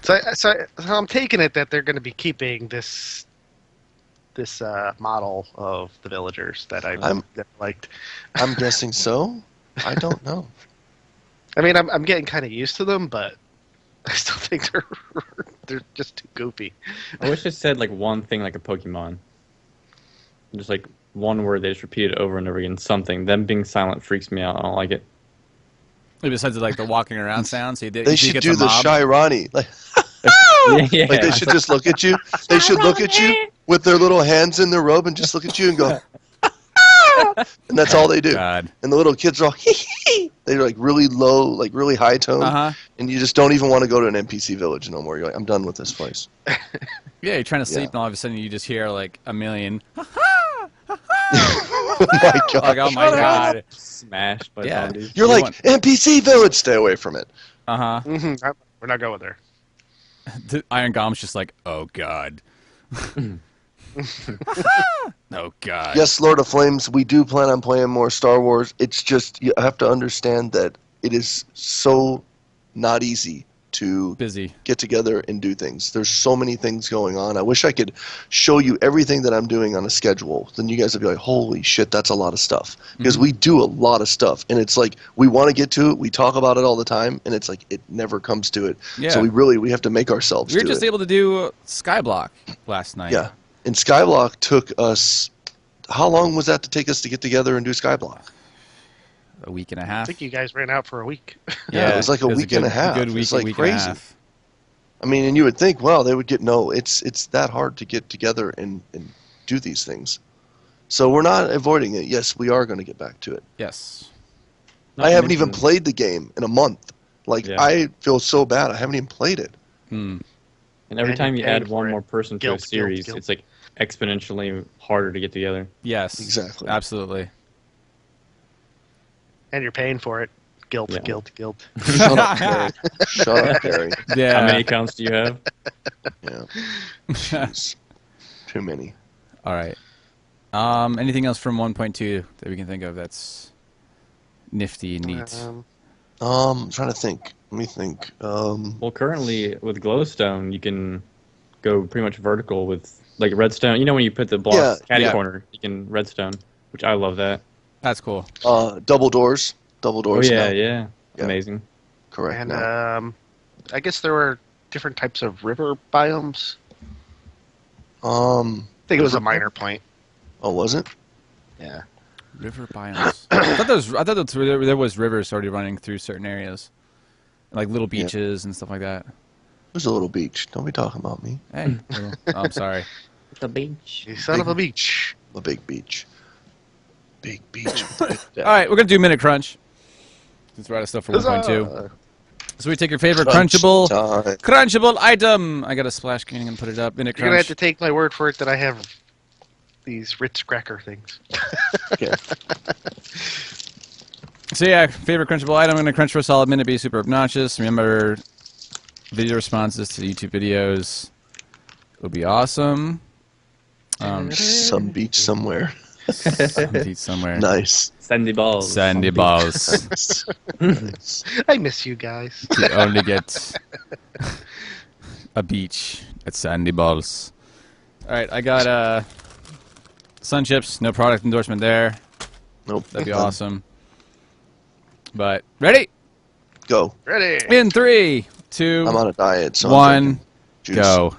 So I'm taking it that they're going to be keeping this model of the villagers that I liked. I'm guessing so. I don't know. I mean, I'm getting kind of used to them, but I still think they're just too goofy. I wish it said like one thing like a Pokemon. Just like one word they just repeat it over and over again. Something. Them being silent freaks me out. I don't like it. besides like the walking around sound, so they should do the shy Ronnie. Like, yeah. like they should just look at you. They should look at you with their little hands in their robe and just look at you and go, and that's all they do. God. And the little kids are all they're like really low, like really high tone, and you just don't even want to go to an NPC village no more. You're like, I'm done with this place. Yeah, you're trying to sleep, and all of a sudden you just hear like a million. Oh my god! Like, oh my god! Smashed by zombies. You're like NPC village. Stay away from it. Mm-hmm. We're not going there. The Iron Golem's just like, oh god. Oh god. Yes, Lord of Flames, we do plan on playing more Star Wars. It's just you have to understand that it is so not easy to get together and do things. There's so many things going on. I wish I could show you everything that I'm doing on a schedule. Then you guys would be like, holy shit, that's a lot of stuff. Because we do a lot of stuff. And it's like, we want to get to it. We talk about it all the time. And it's like, it never comes to it. Yeah. So we have to make ourselves do it. We were just able to do Skyblock last night. Yeah. And Skyblock took us, how long was that to take us to get together and do Skyblock? A week and a half. I think you guys ran out for a week. Yeah, it was like a week and a half. Good week, it's like week crazy. And a half. I mean, and you would think, well, they would get it's that hard to get together and do these things. So we're not avoiding it. Yes, we are going to get back to it. Yes. I haven't even played the game in a month. Like, I feel so bad. I haven't even played it. And every time you add one more person to a series, it's like exponentially harder to get together. Yes. Exactly. Absolutely. And you're paying for it. Guilt. Shut up, Gary. Shut up, Gary. Yeah. How many accounts do you have? Yeah. Jeez. Too many. All right. Anything else from 1.2 that we can think of that's nifty and neat? I'm trying to think. Let me think. Well, currently with glowstone, you can go pretty much vertical with like redstone. You know when you put the block corner, you can redstone, which I love that. That's cool. Double doors. Oh yeah. Amazing. Correct. And I guess there were different types of river biomes. I think it was a minor point. Oh, was it? Yeah. River biomes. I thought there was rivers already running through certain areas, like little beaches and stuff like that. There's a little beach. Don't be talking about me. Hey. I'm sorry. The beach. You son of a beach. A big beach. Big beach. All right, we're gonna do Minute Crunch. Since we're out of stuff for 1.2. So we take your favorite crunchable item. I got a splash screen. I'm gonna put it up. Minute Crunch. You're gonna have to take my word for it that I have these Ritz cracker things. Okay. So yeah, favorite crunchable item. I'm gonna crunch for a solid minute. Be super obnoxious. Remember, video responses to YouTube videos will be awesome. Some beach somewhere. Some beach somewhere. Nice. Sandy balls. Sandy balls. Nice. I miss you guys. You only get a beach at Sandy Balls. All right, I got Sun Chips, no product endorsement there. Nope. That'd be awesome. But ready? Go. Ready. In 3, 2, I'm on a diet, so 1, I'm drinking juice. go.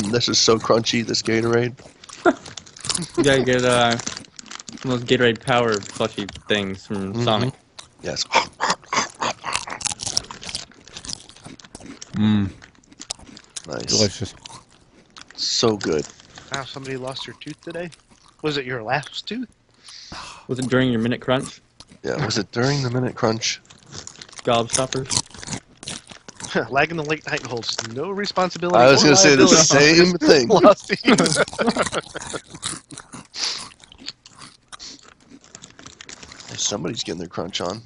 This is so crunchy, this Gatorade. You gotta get those Gatorade Power plushy things from Sonic. Yes. Nice. Delicious. So good. Wow, somebody lost their tooth today? Was it your last tooth? Was it during your minute crunch? Yeah, was it during the minute crunch? Gobstoppers? Lag in the late night holds no responsibility. I was going to say the same thing. Somebody's getting their crunch on.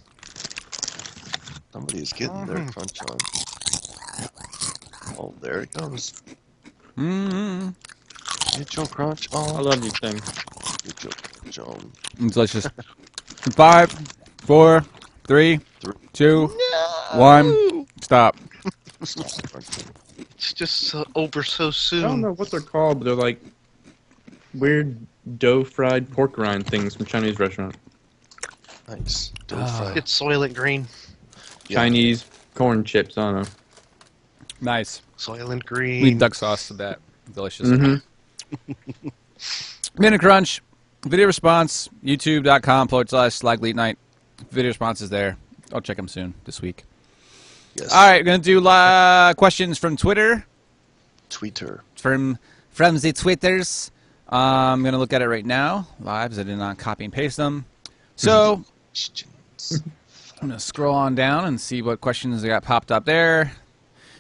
Somebody is getting their crunch on. Oh, there it goes. Get your crunch on. I love you, thing. Get your crunch on. Delicious. 5, 4, 3, 2, 1. Stop. It's just over so soon. I don't know what they're called, but they're like weird dough-fried pork rind things from Chinese restaurant. Nice. Fry. It's Soylent Green. Yeah. Chinese corn chips, I don't know. Nice. Soylent Need Green. duck sauce to that. Delicious. Mm-hmm. Minute Crunch. Video response. YouTube.com/LagLateNight. Video response is there. I'll check them soon this week. Yes. All right, we're going to do questions from Twitter. Tweeter. From the Twitters. I'm going to look at it right now. Live, as I did not copy and paste them. So I'm going to scroll on down and see what questions I got popped up there.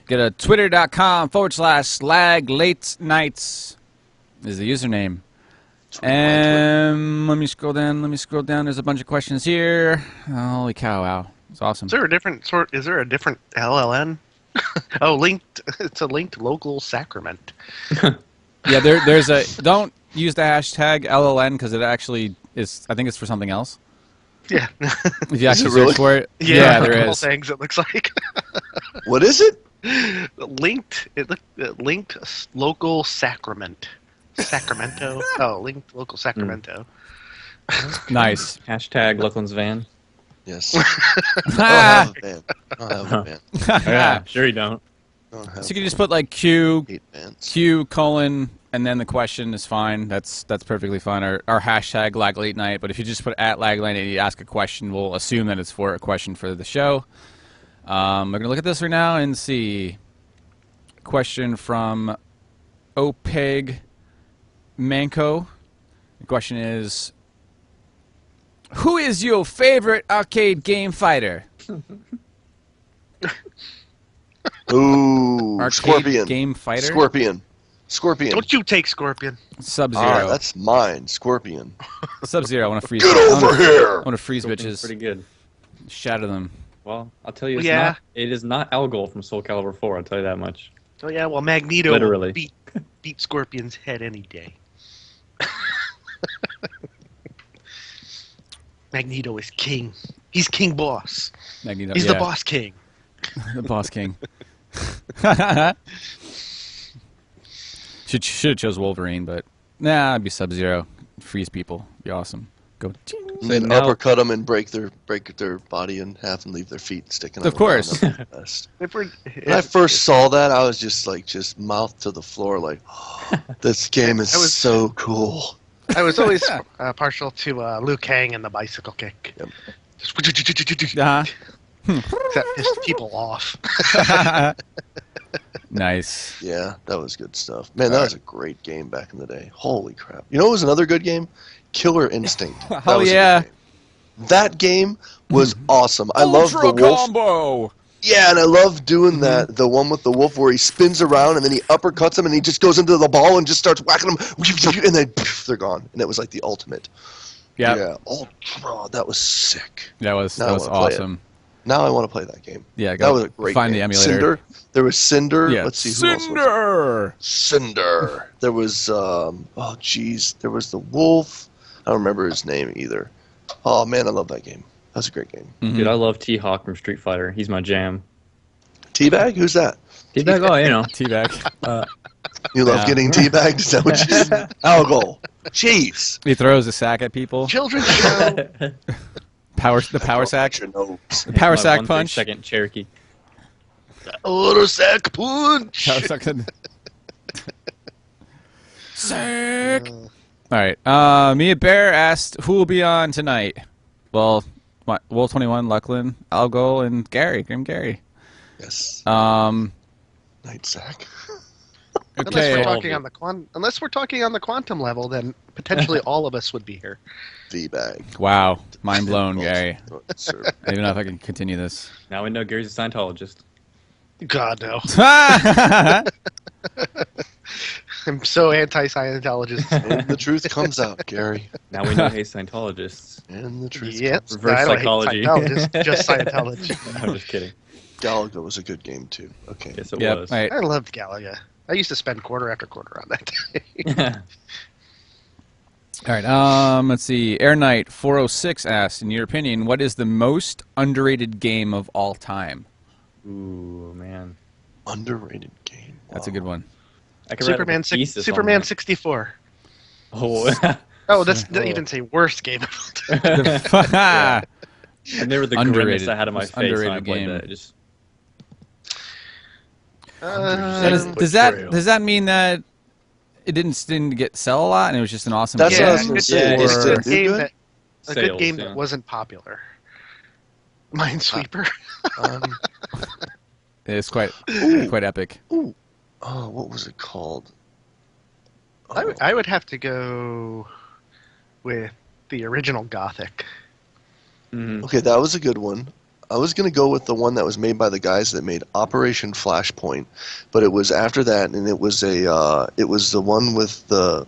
Get a twitter.com/LagLateNight is the username. And let me scroll down. There's a bunch of questions here. Holy cow, wow. It's awesome. Is there a different LLN? Oh, linked. It's a linked local sacrament. Yeah, there's a. Don't use the hashtag LLN because it actually is. I think it's for something else. Yeah. If you actually really? search for it, Yeah, there all is. things it looks like. What is it? Linked. Linked local sacrament. Sacramento. Oh, linked local Sacramento. Nice. Hashtag Lachlan's van. Yes. I don't have a van. I don't have a van. Yeah, sure you don't. I don't have So you can just put like Q vans. and then the question is fine. That's perfectly fine. Our hashtag LagLateNight. But if you just put @LagLateNight and you ask a question, we'll assume that it's for a question for the show. We're gonna look at this right now and see. Question from Opeg Manco. The question is, who is your favorite arcade game fighter? Ooh, Arcade Scorpion. game fighter? Scorpion. Don't you take Scorpion. Sub-Zero. That's mine. Scorpion. Sub-Zero. I want to freeze. Get over here! I want to freeze Scorpion's bitches. pretty good. Shatter them. Well, I'll tell you, Yeah. it is not Algol from Soul Calibur 4, I'll tell you that much. Oh yeah, well Magneto Literally. will beat Scorpion's head any day. Magneto is king. He's king boss. Magneto. He's yeah. the boss king. The boss king. should have chose Wolverine, but nah, I'd be Sub-Zero. Freeze people. Be awesome. Go. Then now- uppercut them and break their body in half and leave their feet sticking out. Of course. That was the best. When When I first saw that, I was just mouth to the floor, like, this game is so cool. I was always partial to Liu Kang and the bicycle kick. Yep. Uh-huh. That pissed people off. Nice. Yeah, that was good stuff. Man, that was a great game back in the day. Holy crap. You know what was another good game? Killer Instinct. That Hell was a good yeah. game. That game was awesome. I love the Ultra wolf. combo. Yeah, and I love doing that. The one with the wolf where he spins around and then he uppercuts him and he just goes into the ball and just starts whacking them, and then they're gone. And it was like the ultimate. Yep. Yeah. Ultra. That was sick. That was Now I wanna play it. awesome. Now I want to play that game. Yeah, That was a great find game. the emulator. Cinder. There was Cinder. Yeah. Let's see who else was Cinder. Cinder. There was there was the wolf. I don't remember his name either. Oh man, I love that game. That's a great game. Mhm. Dude, I love T-Hawk from Street Fighter. He's my jam. Teabag? Who's that? T-Bag? Oh, you know. Teabag. You love getting teabagged? Is that what you said? Alcohol. Jeez. He throws a sack at people. Children's show. The power sack. The power sack punch. Second Cherokee. Power sack punch. Power sack. Sack. All right. Mia Bear asked who will be on tonight. Well, Will 21, Lucklin, Algol, and Gary. Gary. Yes. Um. Night sack. Okay. Unless we're talking on the quantum level, then potentially all of us would be here. V-bag. Wow. Mind blown, Gary. Sir. I don't even know if I can continue this. Now we know Gary's a Scientologist. God, no. I'm so anti-Scientologist. And the truth comes out, Gary. Now we know he's Scientologists. And the truth Yep. comes out. Reverse I don't psychology. hate Scientologists, just Scientology. I'm just kidding. Galaga was a good game, too. Okay. Yes, it Yep. was. All right. I loved Galaga. I used to spend quarter after quarter on that. All right. Let's see. Air Knight 406 asked, in your opinion, what is the most underrated game of all time? Ooh, man. Underrated game. Wow. That's a good one. I could write Superman a thesis on Superman that. 64. Oh, Oh, that's even say worst game of all time. and they were the Underrated. grimace I had on my Most face when I underrated played game. that. Just Does that mean that it didn't sell a lot and it was just an awesome That's game? what I was going to say. Yeah, Is it's it a game good? that a Sales, good game yeah. that wasn't popular. Minesweeper. It's quite epic. Ooh. Oh, what was it called? I would have to go with the original Gothic. Okay, that was a good one. I was going to go with the one that was made by the guys that made Operation Flashpoint, but it was after that, and it was the one with the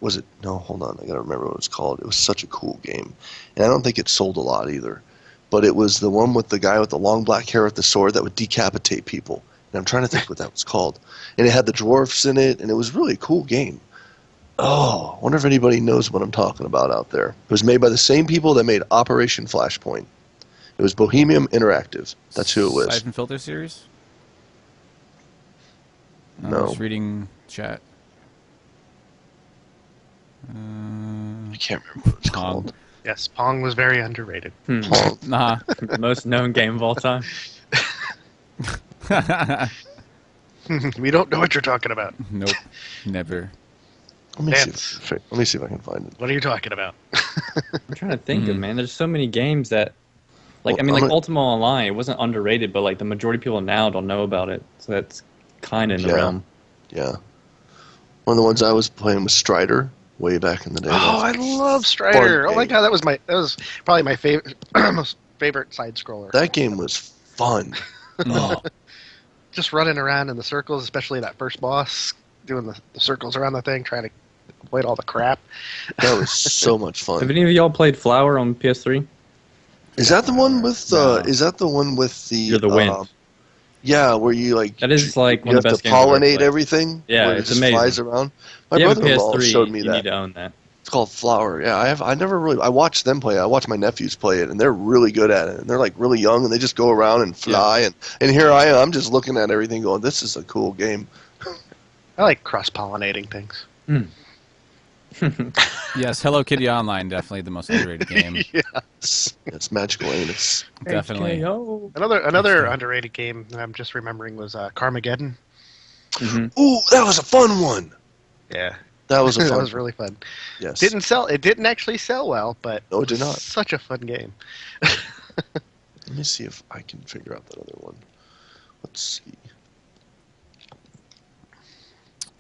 was it? No, hold on, I got to remember what it was called. It was such a cool game, and I don't think it sold a lot either. But it was the one with the guy with the long black hair with the sword that would decapitate people, and I'm trying to think what that was called. And it had the dwarfs in it, and it was really a cool game. Oh, I wonder if anybody knows what I'm talking about out there. It was made by the same people that made Operation Flashpoint. It was Bohemian Interactive. That's who it was. Siphon Filter series? No. I was reading chat. I can't remember what it's called. Yes, Pong was very underrated. Pong. Nah. most known game of all time. We don't know what you're talking about. Nope. Never. Let me see if I can find it. What are you talking about? I'm trying to think of, man. There's so many games that, like, Well, Ultima Online, it wasn't underrated, but like the majority of people now don't know about it. So that's kind of in the realm. Yeah. One of the ones I was playing was Strider way back in the day. Oh, I love Strider. Fun Oh my game. god, that was probably my favorite most favorite side scroller. That game was fun. Oh, Just running around in the circles, especially that first boss, doing the circles around the thing, trying to avoid all the crap. that was so much Have fun. any of y'all played Flower on PS3? Is that the one with No. Is that the one with the? You're the wind. Yeah, where you like. That is like you one of have the to best games I've ever pollinate played. everything. Yeah, where it it's just amazing. flies around. My If you have a brother-in-law PS3, showed me you that. need to own that. It's called Flower. Yeah, I never really. I watched them play it. I watched my nephews play it, and they're really good at it. And they're like really young, and they just go around and fly. And here I am. I'm just looking at everything, going, "This is a cool game." I like cross-pollinating things. Yes, Hello Kitty Online, definitely the most underrated game. It's magical, ain't it? Definitely. Another underrated game that I'm just remembering was Carmageddon. Ooh, that was a fun one. Yeah, That was a fun. that was really fun. Yes. It didn't actually sell well, but No, it did not. Such a fun game. Let me see if I can figure out that other one. Let's see.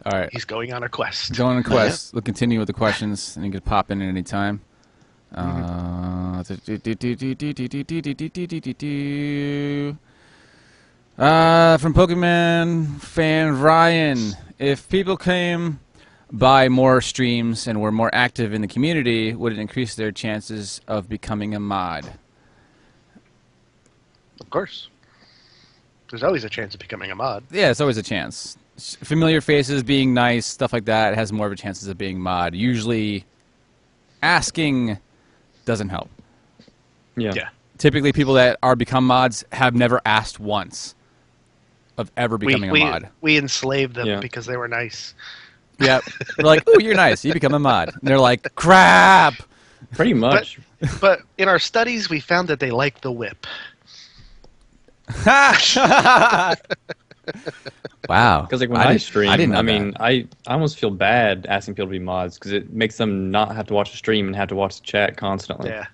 All right. He's going on a quest. Going on a quest. We'll continue with the questions, and you can pop in at any time. From Pokemon fan Ryan, if people came by more streams and were more active in the community, would it increase their chances of becoming a mod? Of course. There's always a chance of becoming a mod. Yeah, it's always a chance. Familiar faces being nice, stuff like that, has more of a chances of being mod. Usually, asking doesn't help. Yeah. Yeah. Typically, people that are become mods have never asked once. of ever becoming a mod. We enslaved them because they were nice. Yep. We're like, oh, you're nice. You become a mod. And they're like, crap. Pretty much. But in our studies, we found that they like the whip. Wow. Because like when I stream, I mean, I almost feel bad asking people to be mods because it makes them not have to watch the stream and have to watch the chat constantly. Yeah.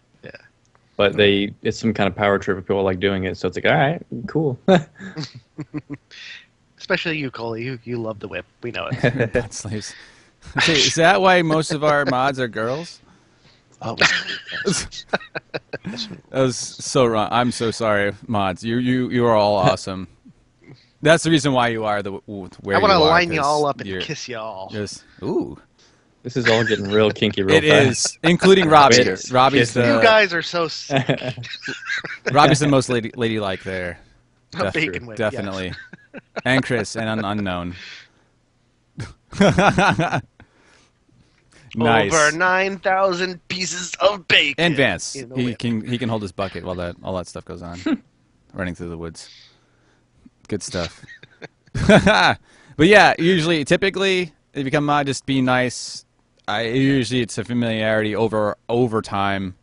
But it's some kind of power trip if people like doing it, so it's like, all right, cool. Especially you, Coley. You love the whip. We know it. Butt slaves. Okay, is that why most of our mods are girls? Oh, That was so wrong. I'm so sorry, mods. You are all awesome. That's the reason why you are where I want to you are, line you all up and kiss you all. Just ooh. This is all getting real kinky real It fast. is, including Robbie. Yes. Robbie's Yes. the You guys are so sick. Robbie's the most ladylike there. Bacon whip, Definitely. And Chris and unknown. Nice. Over 9,000 pieces of bacon. And Vance, in the he whip. can hold his bucket while all that stuff goes on, running through the woods. Good stuff. But yeah, typically, if you become mod, just be nice. Usually it's a familiarity over time,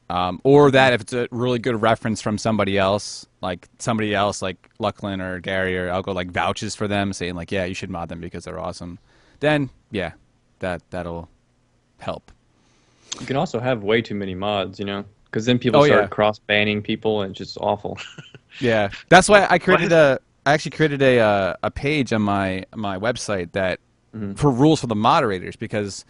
or that if it's a really good reference from somebody else like Lucklin or Gary, or I'll go like vouches for them, saying like, yeah, you should mod them because they're awesome. Then yeah, that'll help. You can also have way too many mods, because then people start cross-banning people, and it's just awful. Yeah, that's why I actually created a page on my website that for rules for the moderators, because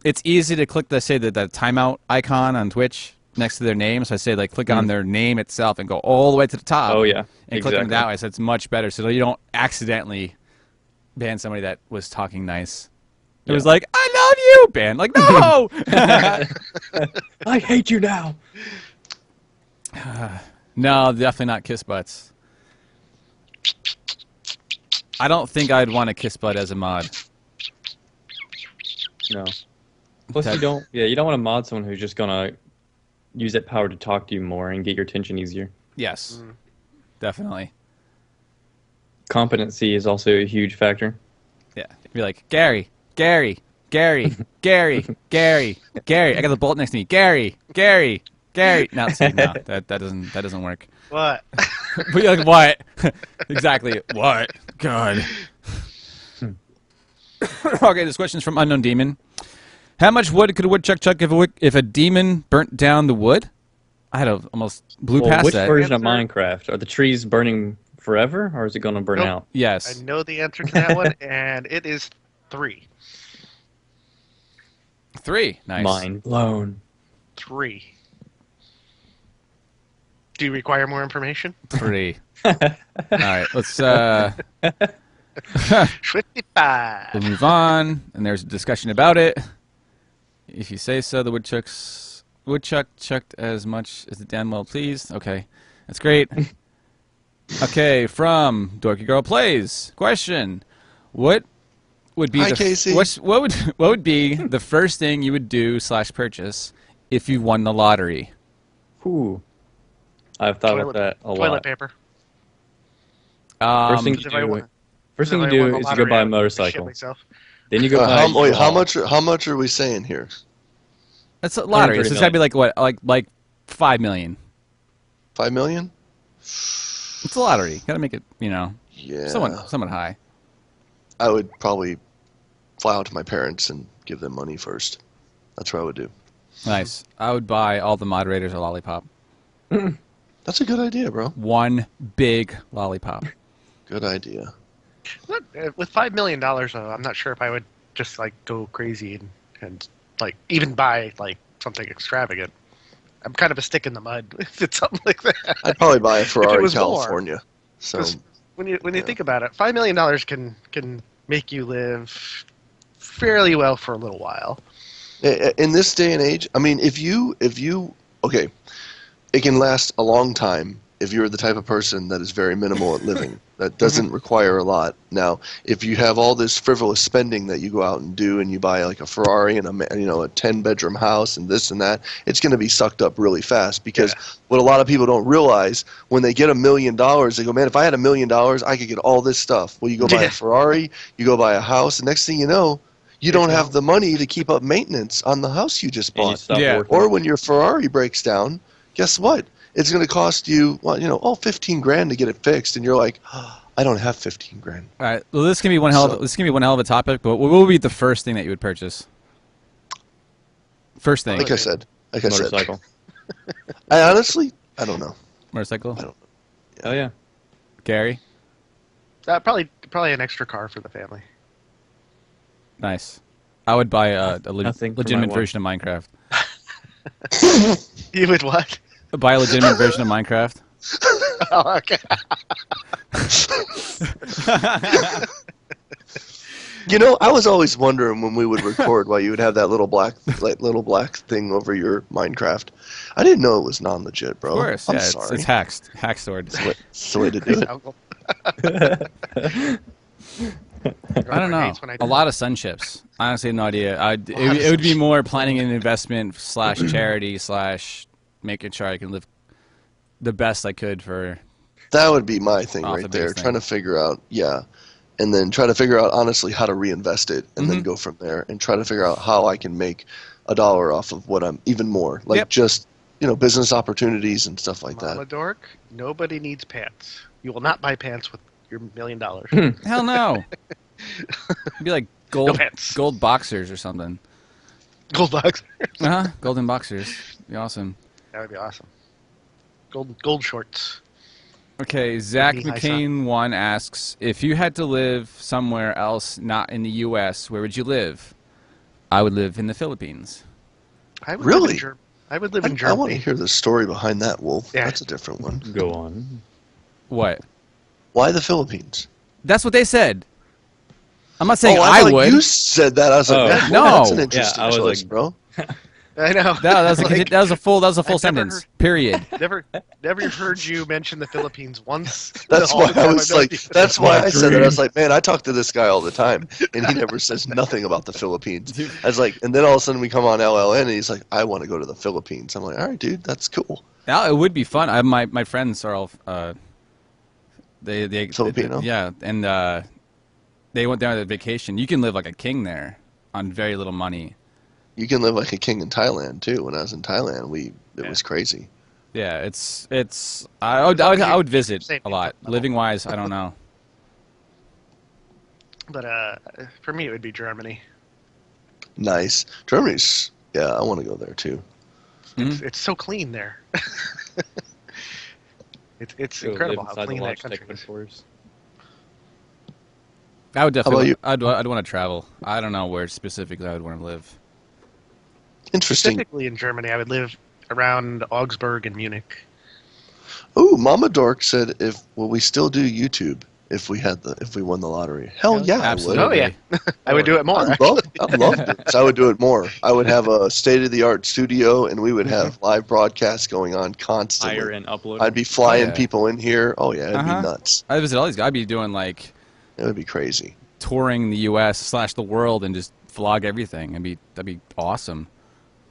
it's easy to click the timeout icon on Twitch next to their name. So I say like click on their name itself and go all the way to the top. Oh yeah, and click them that way. So it's much better, so you don't accidentally ban somebody that was talking nice. It was like, I love you, ban. Like, no! I hate you now. No, definitely not kiss butts. I don't think I'd want to kiss butt as a mod. No. Plus, you don't want to mod someone who's just gonna use that power to talk to you more and get your attention easier. Yes, definitely. Competency is also a huge factor. Yeah, be like, Gary. I got the bolt next to me. Gary. No, that doesn't work. What? But you're like, what? Exactly. What? God. Okay, this question's from Unknown Demon. How much wood could a woodchuck chuck if a demon burnt down the wood? I had almost blew past that. Which version of Minecraft? Are the trees burning forever, or is it going to burn out? Yes. I know the answer to that one, and it is 3. 3. Nice. Mind blown. 3. Do you require more information? 3. All right, let's 55. we'll move on, and there's a discussion about it. If you say so, the woodchuck chucked as much as the damn well pleased. Okay, that's great. Okay, from Dorky Girl Plays. Question: What would be Casey. what would be the first thing you would do / purchase if you won the lottery? Ooh. I've thought about that a lot. Toilet paper. First thing you do is you go buy a motorcycle. Then you go buy. Wait, how much are we saying here? That's a lottery. So it's gotta be like what, like 5 million. 5 million? It's a lottery. Gotta make it, somewhat high. I would probably fly out to my parents and give them money first. That's what I would do. Nice. I would buy all the moderators a lollipop. That's a good idea, bro. One big lollipop. Good idea. With $5 million, though, I'm not sure if I would just like go crazy and like even buy like something extravagant. I'm kind of a stick in the mud if it's something like that. I'd probably buy a Ferrari was California. More. So when you think about it, $5 million can make you live fairly well for a little while. in this day and age, I mean, if you okay, it can last a long time if you're the type of person that is very minimal at living, that doesn't require a lot. Now, if you have all this frivolous spending that you go out and do, and you buy like a Ferrari and a 10-bedroom house and this and that, it's going to be sucked up really fast. Because what a lot of people don't realize, when they get $1 million, they go, man, if I had $1 million, I could get all this stuff. Well, you go buy a Ferrari, you go buy a house, and next thing you know, you don't have the money to keep up maintenance on the house you just bought. Or when your Ferrari breaks down, guess what? It's going to cost you, $15,000 to get it fixed, and you're like, I don't have $15,000. All right. Well, this can be one hell of a topic. But what would be the first thing that you would purchase? First thing. Like I said. Motorcycle. I honestly, I don't know. Motorcycle. I don't know. Oh yeah. Gary. Probably an extra car for the family. Nice. I would buy a legitimate version of Minecraft. You would what? Buy a legitimate version of Minecraft. Oh, okay. I was always wondering when we would record why you would have that little black thing over your Minecraft. I didn't know it was non-legit, bro. Of course, I'm sorry. it's hacked. Hack sword. It's the way to do it. I don't know. A lot of sun chips. Honestly, no idea. It would be more planning an investment / charity / making sure I can live the best I could for. That would be my thing right there. Trying to figure out, and then try to figure out honestly how to reinvest it, and then go from there, and try to figure out how I can make $1 off of what I'm even more just business opportunities and stuff like that. Mama Dork, nobody needs pants. You will not buy pants with your $1 million. Hell no. It'd be like gold boxers or something. Gold boxers. Golden boxers. Be awesome. That would be awesome. Gold shorts. Okay, Zach McCain 1 asks, if you had to live somewhere else not in the U.S., where would you live? I would live in the Philippines. I would live in Germany. I want to hear the story behind that, Wolf. Yeah. That's a different one. Go on. What? Why the Philippines? That's what they said. I'm not saying I would. You said that. I was like, no. That's an interesting choice, like, bro. I know. That was a full sentence. Period. Never heard you mention the Philippines once. That's why I was like. That's why I said that. I was like, man, I talk to this guy all the time, and he never says nothing about the Philippines. I was like, and then all of a sudden we come on LLN, and he's like, I want to go to the Philippines. I'm like, all right, dude, that's cool. Now it would be fun. My friends are all they Filipino. Yeah, and they went down on vacation. You can live like a king there on very little money. You can live like a king in Thailand too. When I was in Thailand, it was crazy. Yeah, it's. I would visit a lot. Living wise, I don't know. But for me, it would be Germany. Nice. Germany's. Yeah, I want to go there too. It's so clean there. It's incredible how clean that country is. I would definitely. I'd want to travel. I don't know where specifically I would want to live. Interesting. Specifically in Germany, I would live around Augsburg and Munich. Oh, Mama Dork said, will we still do YouTube if we won the lottery? Hell yeah, absolutely. I would. Oh yeah, I would do it more. I'd love it. I would do it more. I would have a state-of-the-art studio, and we would have live broadcasts going on constantly. Hire and upload. I'd be flying people in here. Oh yeah, it'd be nuts. I'd visit all these guys. I'd be doing like. It would be crazy. Touring the U.S. / the world and just vlog everything. That'd be awesome.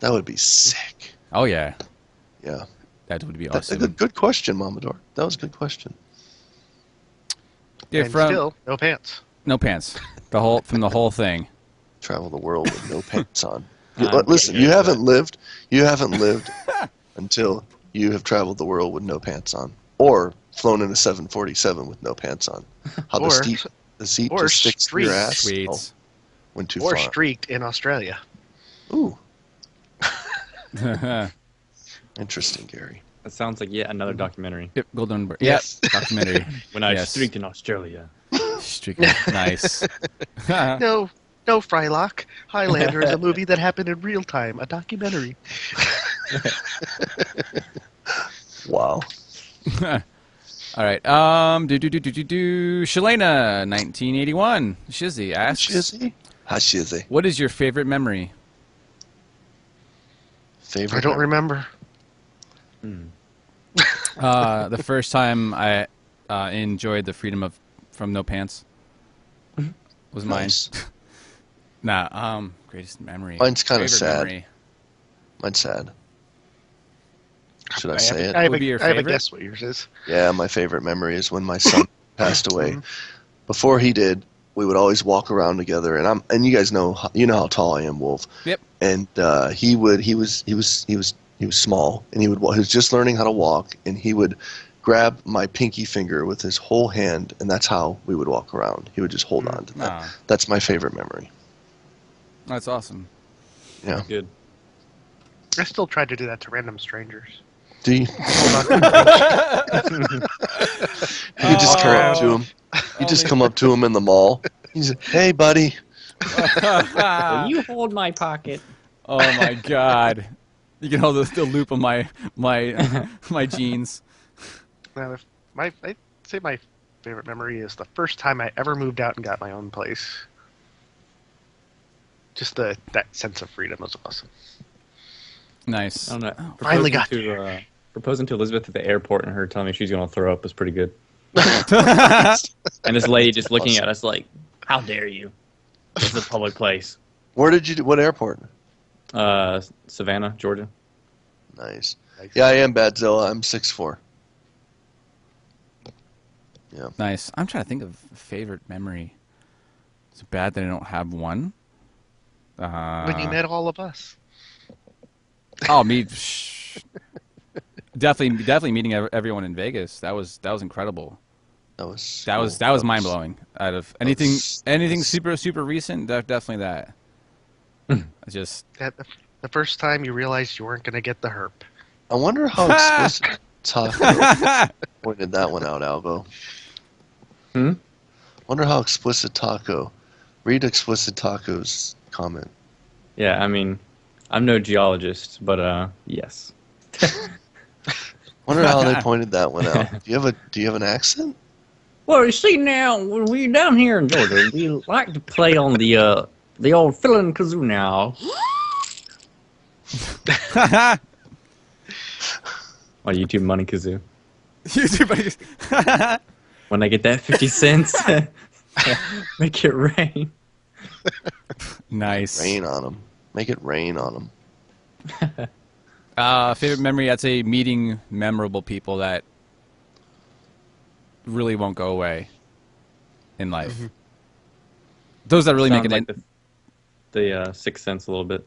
That would be sick. Oh yeah. Yeah. That would be awesome. That's a good question, Mama Dork. That was a good question. And still, no pants. No pants. From the whole thing. Travel the world with no pants on. Listen, you haven't lived until you have traveled the world with no pants on, or flown in a 747 with no pants on. How the seat just sticks to your ass. Sweet. Oh, went too or far. streaked in Australia. Ooh. Interesting, Gary. That sounds like yet another documentary. Yep, Golden Bird. Yes. Yep, documentary. When I streaked in Australia. Nice. No, Frylock. Highlander is a movie that happened in real time. A documentary. Wow. All right. Shalena, 1981. Shizzy asks. Shizzy? Hi, Shizzy. What is your favorite memory? I don't remember. The first time I enjoyed the freedom from no pants was mine. Nice. Greatest memory. Mine's kind of Favorite sad. memory. Mine's sad. Should I say it? I have, Would be your I have a favorite? guess what yours is. Yeah, my favorite memory is when my son passed away. Before he did, we would always walk around together, and you guys know how tall I am, Wolf. Yep. And he was small, and he was just learning how to walk, and he would grab my pinky finger with his whole hand, and that's how we would walk around. He would just hold on to that. Aw. That's my favorite memory. That's awesome. Yeah. Good. I still tried to do that to random strangers. Do you? Hold on. You just come up to him. You just come up to him in the mall. He's like, "Hey, buddy." Will you hold my pocket? Oh my God! You can hold the loop of my jeans. Now, I'd say my favorite memory is the first time I ever moved out and got my own place. Just that sense of freedom was awesome. Nice. I don't know. Finally got Proposing to Elizabeth at the airport and her telling me she's going to throw up was pretty good. And this lady just looking at us like, "How dare you? This is a public place." Where did you do? What airport? Savannah, Georgia. Nice. Yeah, I am Badzilla. I'm 6'4". Yeah. Nice. I'm trying to think of a favorite memory. It's bad that I don't have one. When you met all of us. Oh, definitely meeting everyone in Vegas. That was incredible. That was That was mind blowing. Out of anything super recent, definitely that. Just The first time you realized you weren't going to get the herp. I wonder how explicit Taco pointed that one out, Alvo. Wonder how explicit Taco. Read explicit Taco's comment. Yeah, I mean, I'm no geologist, but yes. Wonder how they pointed that one out. Do you have an accent? Well, you see now, when we're down here in Georgia, we like to play on the old fiddle and kazoo now. My YouTube money kazoo. YouTube buddies. When I get that 50 cents, make it rain. Nice. Rain on them. Make it rain on them. Favorite memory? I'd say meeting memorable people that really won't go away in life. Mm-hmm. Those that really Sounds make it. like the 6th Sense a little bit.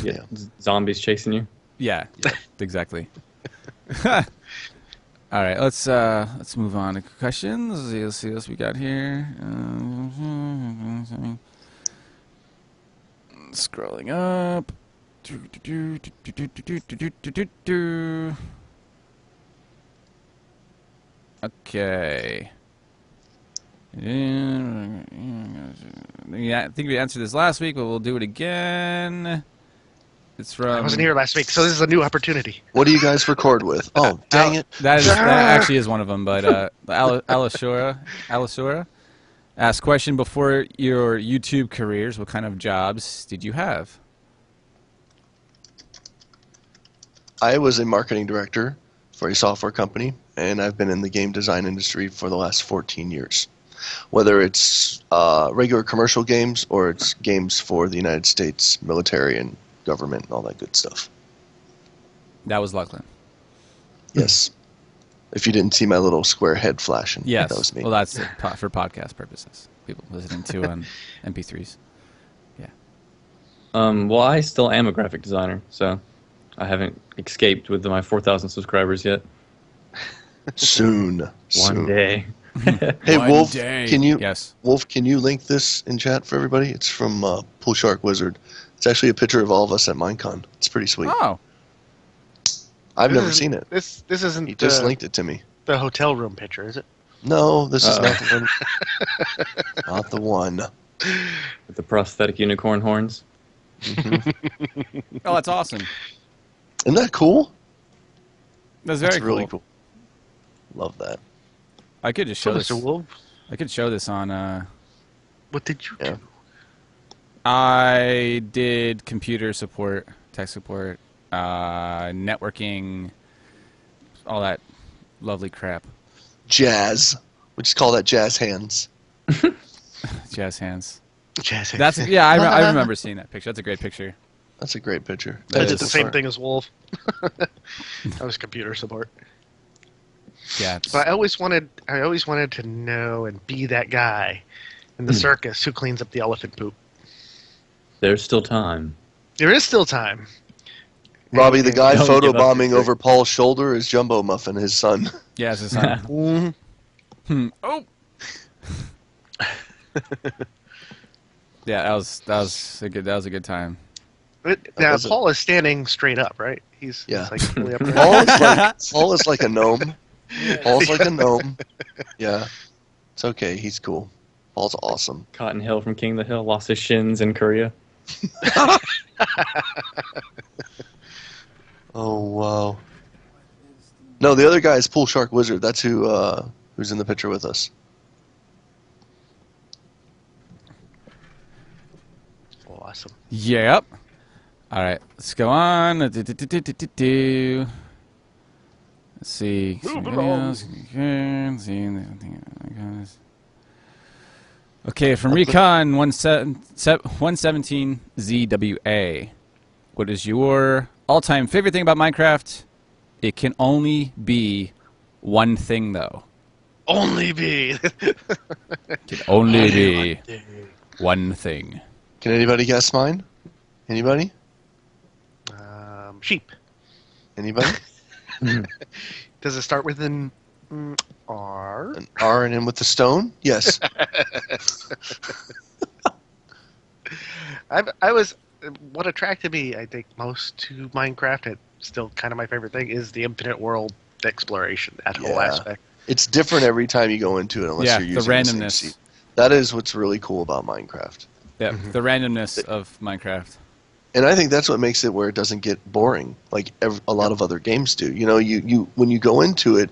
Yeah. Zombies chasing you. Yeah, exactly. All right, let's move on to questions. Let's see what else we got here. Scrolling up. Okay. Yeah, I think we answered this last week, but we'll do it again. It's from. I wasn't here last week, so this is a new opportunity. What do you guys record with? Oh, dang it. That actually is one of them, but Alisura asked question: before your YouTube careers, what kind of jobs did you have? I was a marketing director for a software company, and I've been in the game design industry for the last 14 years. Whether it's regular commercial games or it's games for the United States military and government and all that good stuff. That was Lachlan. Yes. If you didn't see my little square head flashing, Yes. that was me. Well, that's for podcast purposes. People listening to MP3s. Yeah. Well, I still am a graphic designer, so I haven't escaped with my 4,000 subscribers yet. Soon. One day. Hey, One Wolf, day. can you Yes. Wolf, can you link this in chat for everybody? It's from Pool Shark Wizard. It's actually a picture of all of us at Minecon. It's pretty sweet. Oh. I've never seen it. This isn't He just linked it to me. the hotel room picture, is it? No, this is not the one. Not the one. With the prosthetic unicorn horns. Oh, that's awesome. Isn't that cool? That's very That's really cool. Love that. I could just show So, this. Mr. Wolf, I could show this on. what did you Yeah. do? I did computer support, tech support, networking, all that lovely crap. Jazz. We just call that jazz hands. Jazz hands. Jazz hands. That's I remember seeing that picture. That's a great picture. That's a great picture. I That did is. the same thing as Wolf. I was computer support. Yeah. But I always wanted to know and be that guy in the circus who cleans up the elephant poop. There's still time. There is still time. Robbie, the guy Don't give up photobombing your over Paul's shoulder is Jumbo Muffin, his son. Yeah, it's his son. Oh. Yeah, that was a good time. Now was it? Paul is standing straight up, right? He's like fully upright. Paul is like a gnome. Paul's like a gnome. Yeah. It's okay. He's cool. Paul's awesome. Cotton Hill from King of the Hill lost his shins in Korea. Oh, wow. No, the other guy is Pool Shark Wizard. That's who's in the picture with us. Awesome. Yep. All right, let's go on. Let's see. Okay, from Recon 117 ZWA. What is your all-time favorite thing about Minecraft? It can only be one thing, though. Only be. It can only be one thing. Can anybody guess mine? Anybody? Sheep. Anybody? Does it start with an R? An R and in with the stone? Yes. What attracted me, I think, most to Minecraft, it's still kind of my favorite thing, is the infinite world exploration, that whole aspect. It's different every time you go into it unless Yeah, you're the using randomness. the same seed. That is what's really cool about Minecraft. Yeah, the randomness of Minecraft. And I think that's what makes it where it doesn't get boring, like a lot of other games do. You know, you when you go into it,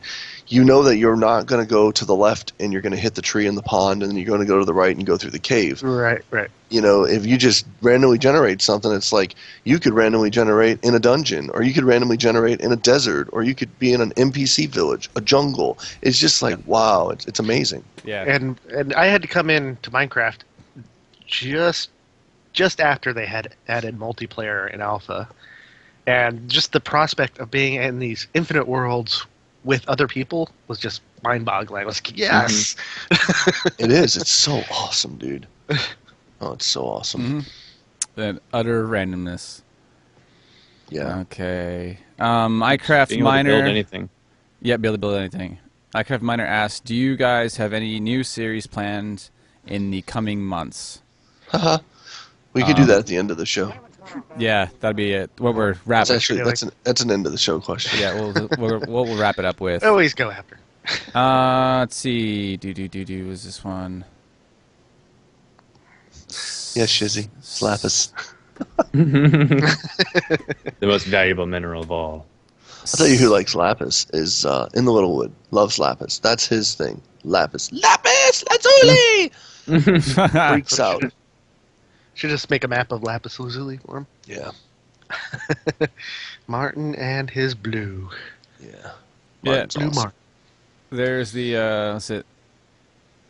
you know that you're not going to go to the left and you're going to hit the tree in the pond, and then you're going to go to the right and go through the cave. Right. You know, if you just randomly generate something, it's like you could randomly generate in a dungeon, or you could randomly generate in a desert, or you could be in an NPC village, a jungle. It's just like, wow, it's amazing. Yeah. And I had to come in to Minecraft just after they had added multiplayer in alpha, and just the prospect of being in these infinite worlds with other people was just mind-boggling. I was like, yes. It is. It's so awesome, dude. Oh, it's so awesome. That utter randomness. Yeah. Okay. iCraft Being able to Miner. build anything. Yeah, be able to build anything. iCraft Miner asks, do you guys have any new series planned in the coming months? Haha. We could do that at the end of the show. Yeah, that'd be it. What we're wrapping. That's an end of the show question. Yeah, we'll wrap it up with. Always go after. Let's see. Was this one? Yes, Shizzy. Slap us. The most valuable mineral of all. I'll tell you who likes lapis is in the Littlewood. Loves lapis. That's his thing. Lapis. Lapis lazuli. Freaks out. Should just make a map of lapis lazuli for him. Yeah. Martin and his blue. Yeah. Yeah. Martin's Blue awesome. Martin. There's the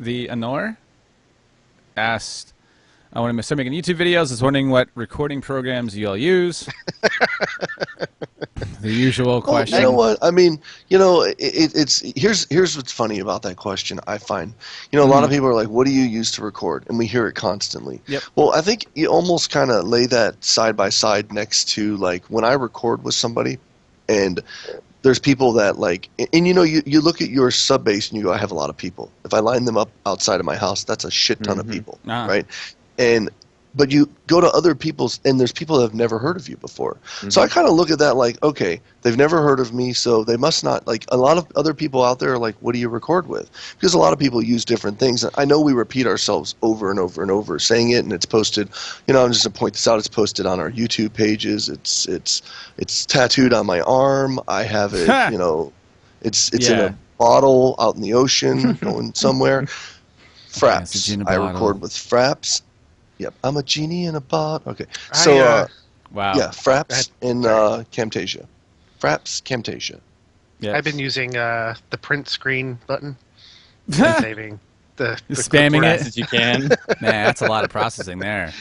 the Anor asked, I want to start making YouTube videos. I was wondering what recording programs you all use. The usual question. You know what? I mean, you know, it's here's what's funny about that question. I find, you know, a lot of people are like, "What do you use to record?" And we hear it constantly. Yep. Well, I think you almost kind of lay that side by side next to like when I record with somebody, and there's people that like, and you know, you look at your sub base and you go, "I have a lot of people. If I line them up outside of my house, that's a shit ton of people, right?" But you go to other people's, and there's people that have never heard of you before. So I kind of look at that like, okay, they've never heard of me, so they must not, like, a lot of other people out there are like, what do you record with? Because a lot of people use different things. I know we repeat ourselves over and over and over saying it, and it's posted, you know, I'm just going to point this out, it's posted on our YouTube pages, it's tattooed on my arm, I have it, you know, it's in a bottle out in the ocean, going somewhere. Fraps. I record with Fraps. Yep, I'm a genie in a bottle. Okay, so wow. Yeah, Fraps in Camtasia. Fraps Camtasia. Yes. I've been using the print screen button and saving the spamming clipboard. it As you can. Man, that's a lot of processing there.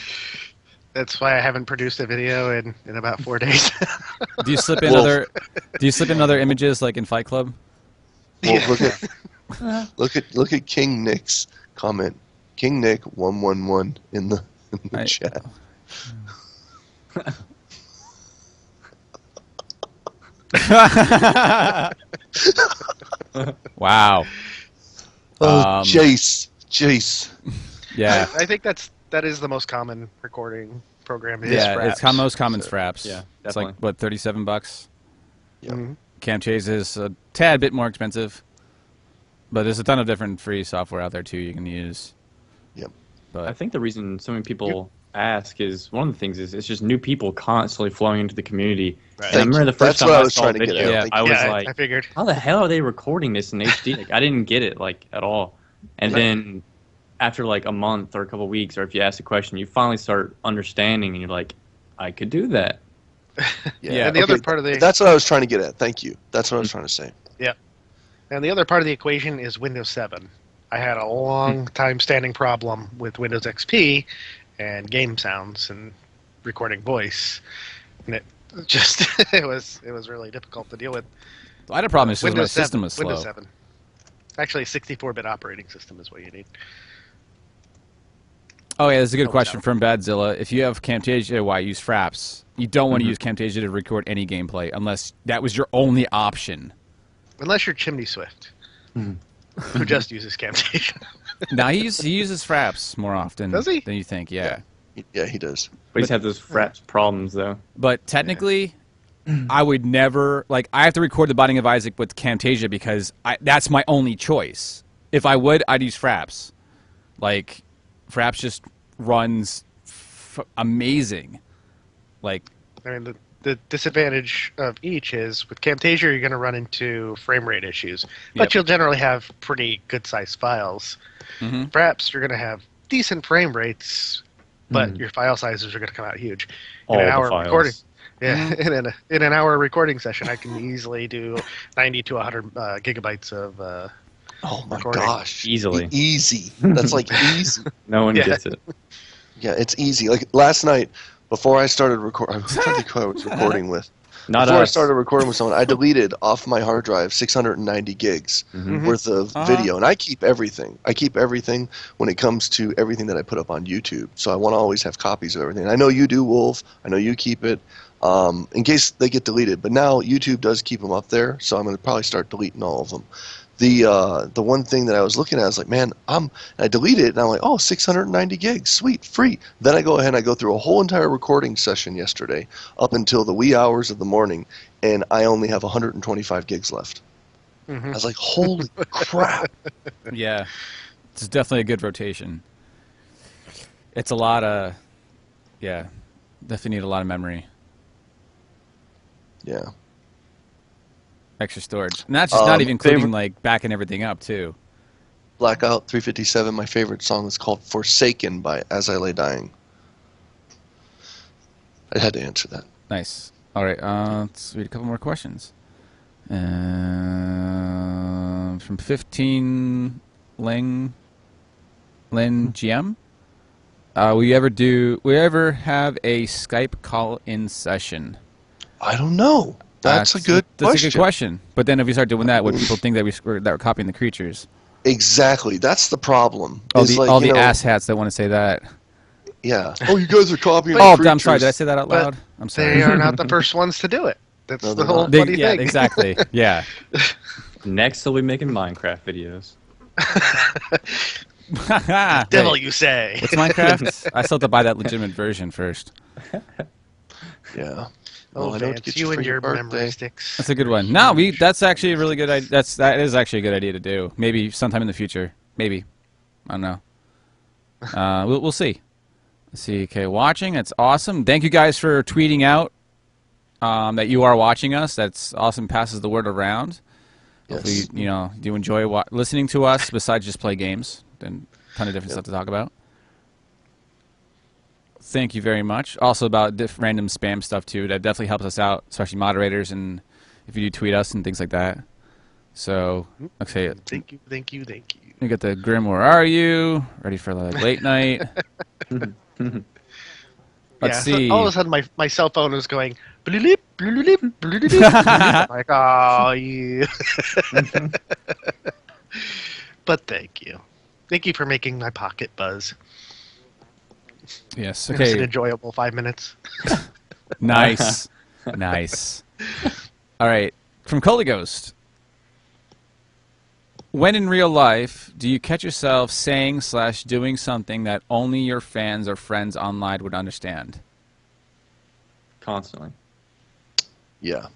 That's why I haven't produced a video in about 4 days. Do you slip in other images like in Fight Club? Well, Yeah. look at King Nick's comment. King Nick 111 in the I- chat. Wow. Oh, Jace. Yeah. I think that is the most common recording program. Yeah, Fraps. it's most common Fraps. Yeah, It's definitely. like, what, $37? Mhm. Camchase is a tad bit more expensive. But there's a ton of different free software out there, too, you can use. Yep. But I think the reason so many people ask is one of the things is it's just new people constantly flowing into the community. Right. And I remember the first That's what time I I was saw trying a to get video, at. Yeah. Thank I you. was Yeah, like, I figured. how the hell are they recording this in HD? Like, I didn't get it like at all. And then after like a month or a couple of weeks, or if you ask a question, you finally start understanding, and you're like, I could do that. Yeah. And the other part of the That's what I was trying to get at. Thank you. That's what I was trying to say. And the other part of the equation is Windows 7. I had a long time standing problem with Windows XP and game sounds and recording voice, and it just it was really difficult to deal with. I had a problem. It's just my Windows 7, system was slow. Windows 7. Actually, a 64-bit operating system is what you need. Oh, yeah, that's a good Oh, question no. from Badzilla. If you have Camtasia, why use Fraps? You don't want to Mhm. use Camtasia to record any gameplay unless that was your only option. Unless you're Chimney Swift, who just uses Camtasia. Now, he uses Fraps more often Does he? than you think, yeah. Yeah, he does. But he's had those Fraps problems, though. But technically, I would never, like, I have to record The Binding of Isaac with Camtasia because that's my only choice. If I would, I'd use Fraps. Like, Fraps just runs amazing. Like, I mean, the disadvantage of each is with Camtasia, you're going to run into frame rate issues, but Yep. you'll generally have pretty good sized files. Mhm. Perhaps you're going to have decent frame rates, but your file sizes are going to come out huge. All in an the hour files. recording, yeah, in an hour recording session, I can easily do 90 to 100 gigabytes of. Oh my Recording. gosh. Easily. Easy. That's like easy. No one Yeah. gets it. Yeah, it's easy. Like last night, before I started recording, I'm trying to think who I was recording with. Not Before I us. started recording with someone, I deleted off my hard drive 690 gigs Mhm. worth of video, and I keep everything. I keep everything when it comes to everything that I put up on YouTube. So I want to always have copies of everything. I know you do, Wolf. I know you keep it in case they get deleted. But now YouTube does keep them up there, so I'm going to probably start deleting all of them. The one thing that I was looking at, I was like, man, I deleted it, and I'm like, oh, 690 gigs, sweet, free. Then I go ahead and I go through a whole entire recording session yesterday up until the wee hours of the morning, and I only have 125 gigs left. I was like, holy crap. yeah. It's definitely a good rotation. It's a lot of, yeah, definitely need a lot of memory. Yeah. Extra storage. And that's just not even including, favorite- like, backing everything up, too. Blackout 357, my favorite song is called Forsaken by As I Lay Dying. I had to answer that. Nice. All right, let's read a couple more questions. From 15 Lin GM. Will you ever have a Skype call-in session? I don't know. That's a good That's question. a good question. But then if we start doing that, would people think that we're copying the creatures? Exactly. That's the problem. All Is the like, all you the know, asshats that want to say that. Yeah. Oh, you guys are copying Oh, creatures. I'm sorry. Did I say that out But loud? I'm sorry. They are not the first ones to do it. That's No, the they're whole not. funny yeah, thing. exactly. Yeah. Next, they'll be making Minecraft videos. Devil, Wait, you say? what's Minecraft? I still have to buy that legitimate version first. Yeah. Oh, Well, I know what to Vance, get you for and your birthday. memory sticks. That's a good one. No, that's actually a really good. That is actually a good idea to do. Maybe sometime in the future. Maybe. I don't know. We'll see. Let's see. Okay, watching. That's awesome. Thank you guys for tweeting out that you are watching us. That's awesome. Passes the word around. Hopefully, Yes. do enjoy listening to us besides just play games. Then a ton of different stuff to talk about. Thank you very much. Also about random spam stuff too. That definitely helps us out, especially moderators, and if you do tweet us and things like that. So, okay. Thank you. You got the Grim, where are you? Ready for late night? Let's see. So all of a sudden, my cell phone was going. Bloop, bloop, bloop, bloop. I'm like, oh, you. But thank you. Thank you for making my pocket buzz. Yes. It was an Okay. enjoyable 5 minutes. Nice. Nice. All right. From Coley Ghost. When in real life do you catch yourself saying/doing something that only your fans or friends online would understand? Constantly. Yeah.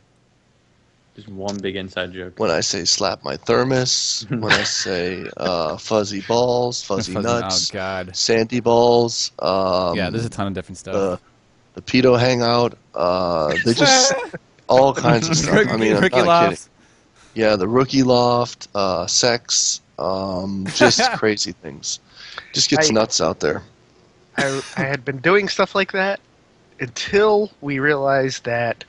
Just one big inside joke. When I say slap my thermos, when I say fuzzy balls, fuzzy nuts, Oh God. sandy balls. Yeah, there's a ton of different stuff. The pedo hangout. They just all kinds of stuff. I mean, I'm Rookie not loft. kidding. Yeah, the rookie loft, sex, just crazy things. Just gets nuts out there. I had been doing stuff like that until we realized that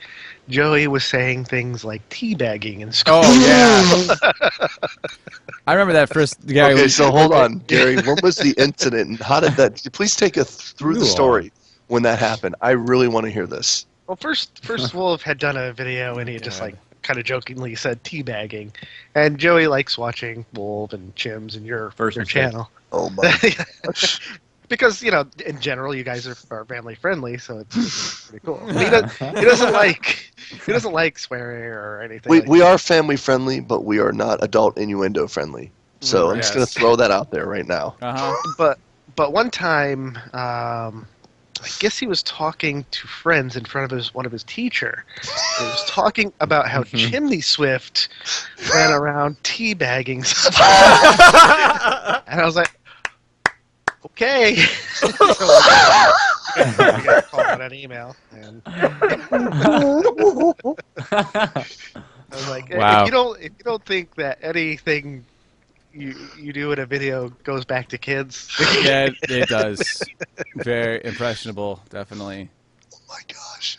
Joey was saying things like teabagging in school. Oh yeah. I remember that first guy. Okay, so hold on, Gary. What was the incident, and how did that? Please take us through the story when that happened. I really want to hear this. Well, first Wolf had done a video and he just like kind of jokingly said teabagging, and Joey likes watching Wolf and Chims and your channel. Oh my gosh. Because, you know, in general, you guys are family friendly, so it's pretty cool. But he doesn't like swearing or anything. We are family friendly, but we are not adult innuendo friendly. So I'm just going to throw that out there right now. But one time, I guess he was talking to friends in front of one of his teacher. He was talking about how Chimney Swift ran around teabagging. And I was like, okay. So, we got a call out an email. And I was like, wow. if you don't think that anything you do in a video goes back to kids. Yeah, it does. Very impressionable, definitely. Oh my gosh.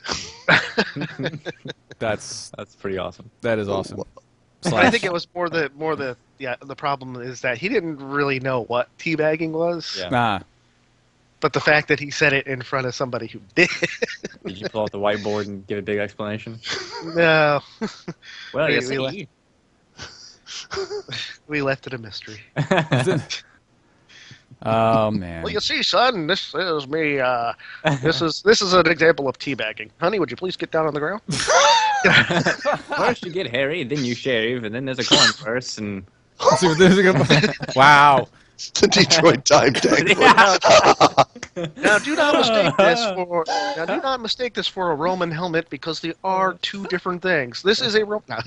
That's pretty awesome. That is awesome. I think it was more the problem is that he didn't really know what teabagging was. Yeah. Nah. But the fact that he said it in front of somebody who did. Did you pull out the whiteboard and give a big explanation? No. Well, we left it a mystery. Oh man. Well, you see, son, this is me. This is an example of teabagging. Honey, would you please get down on the ground? First you get hairy, then you shave, and then there's a coin purse, and wow. The Detroit Time Tank. Now, do not mistake this for a Roman helmet because they are two different things. This is a Roman.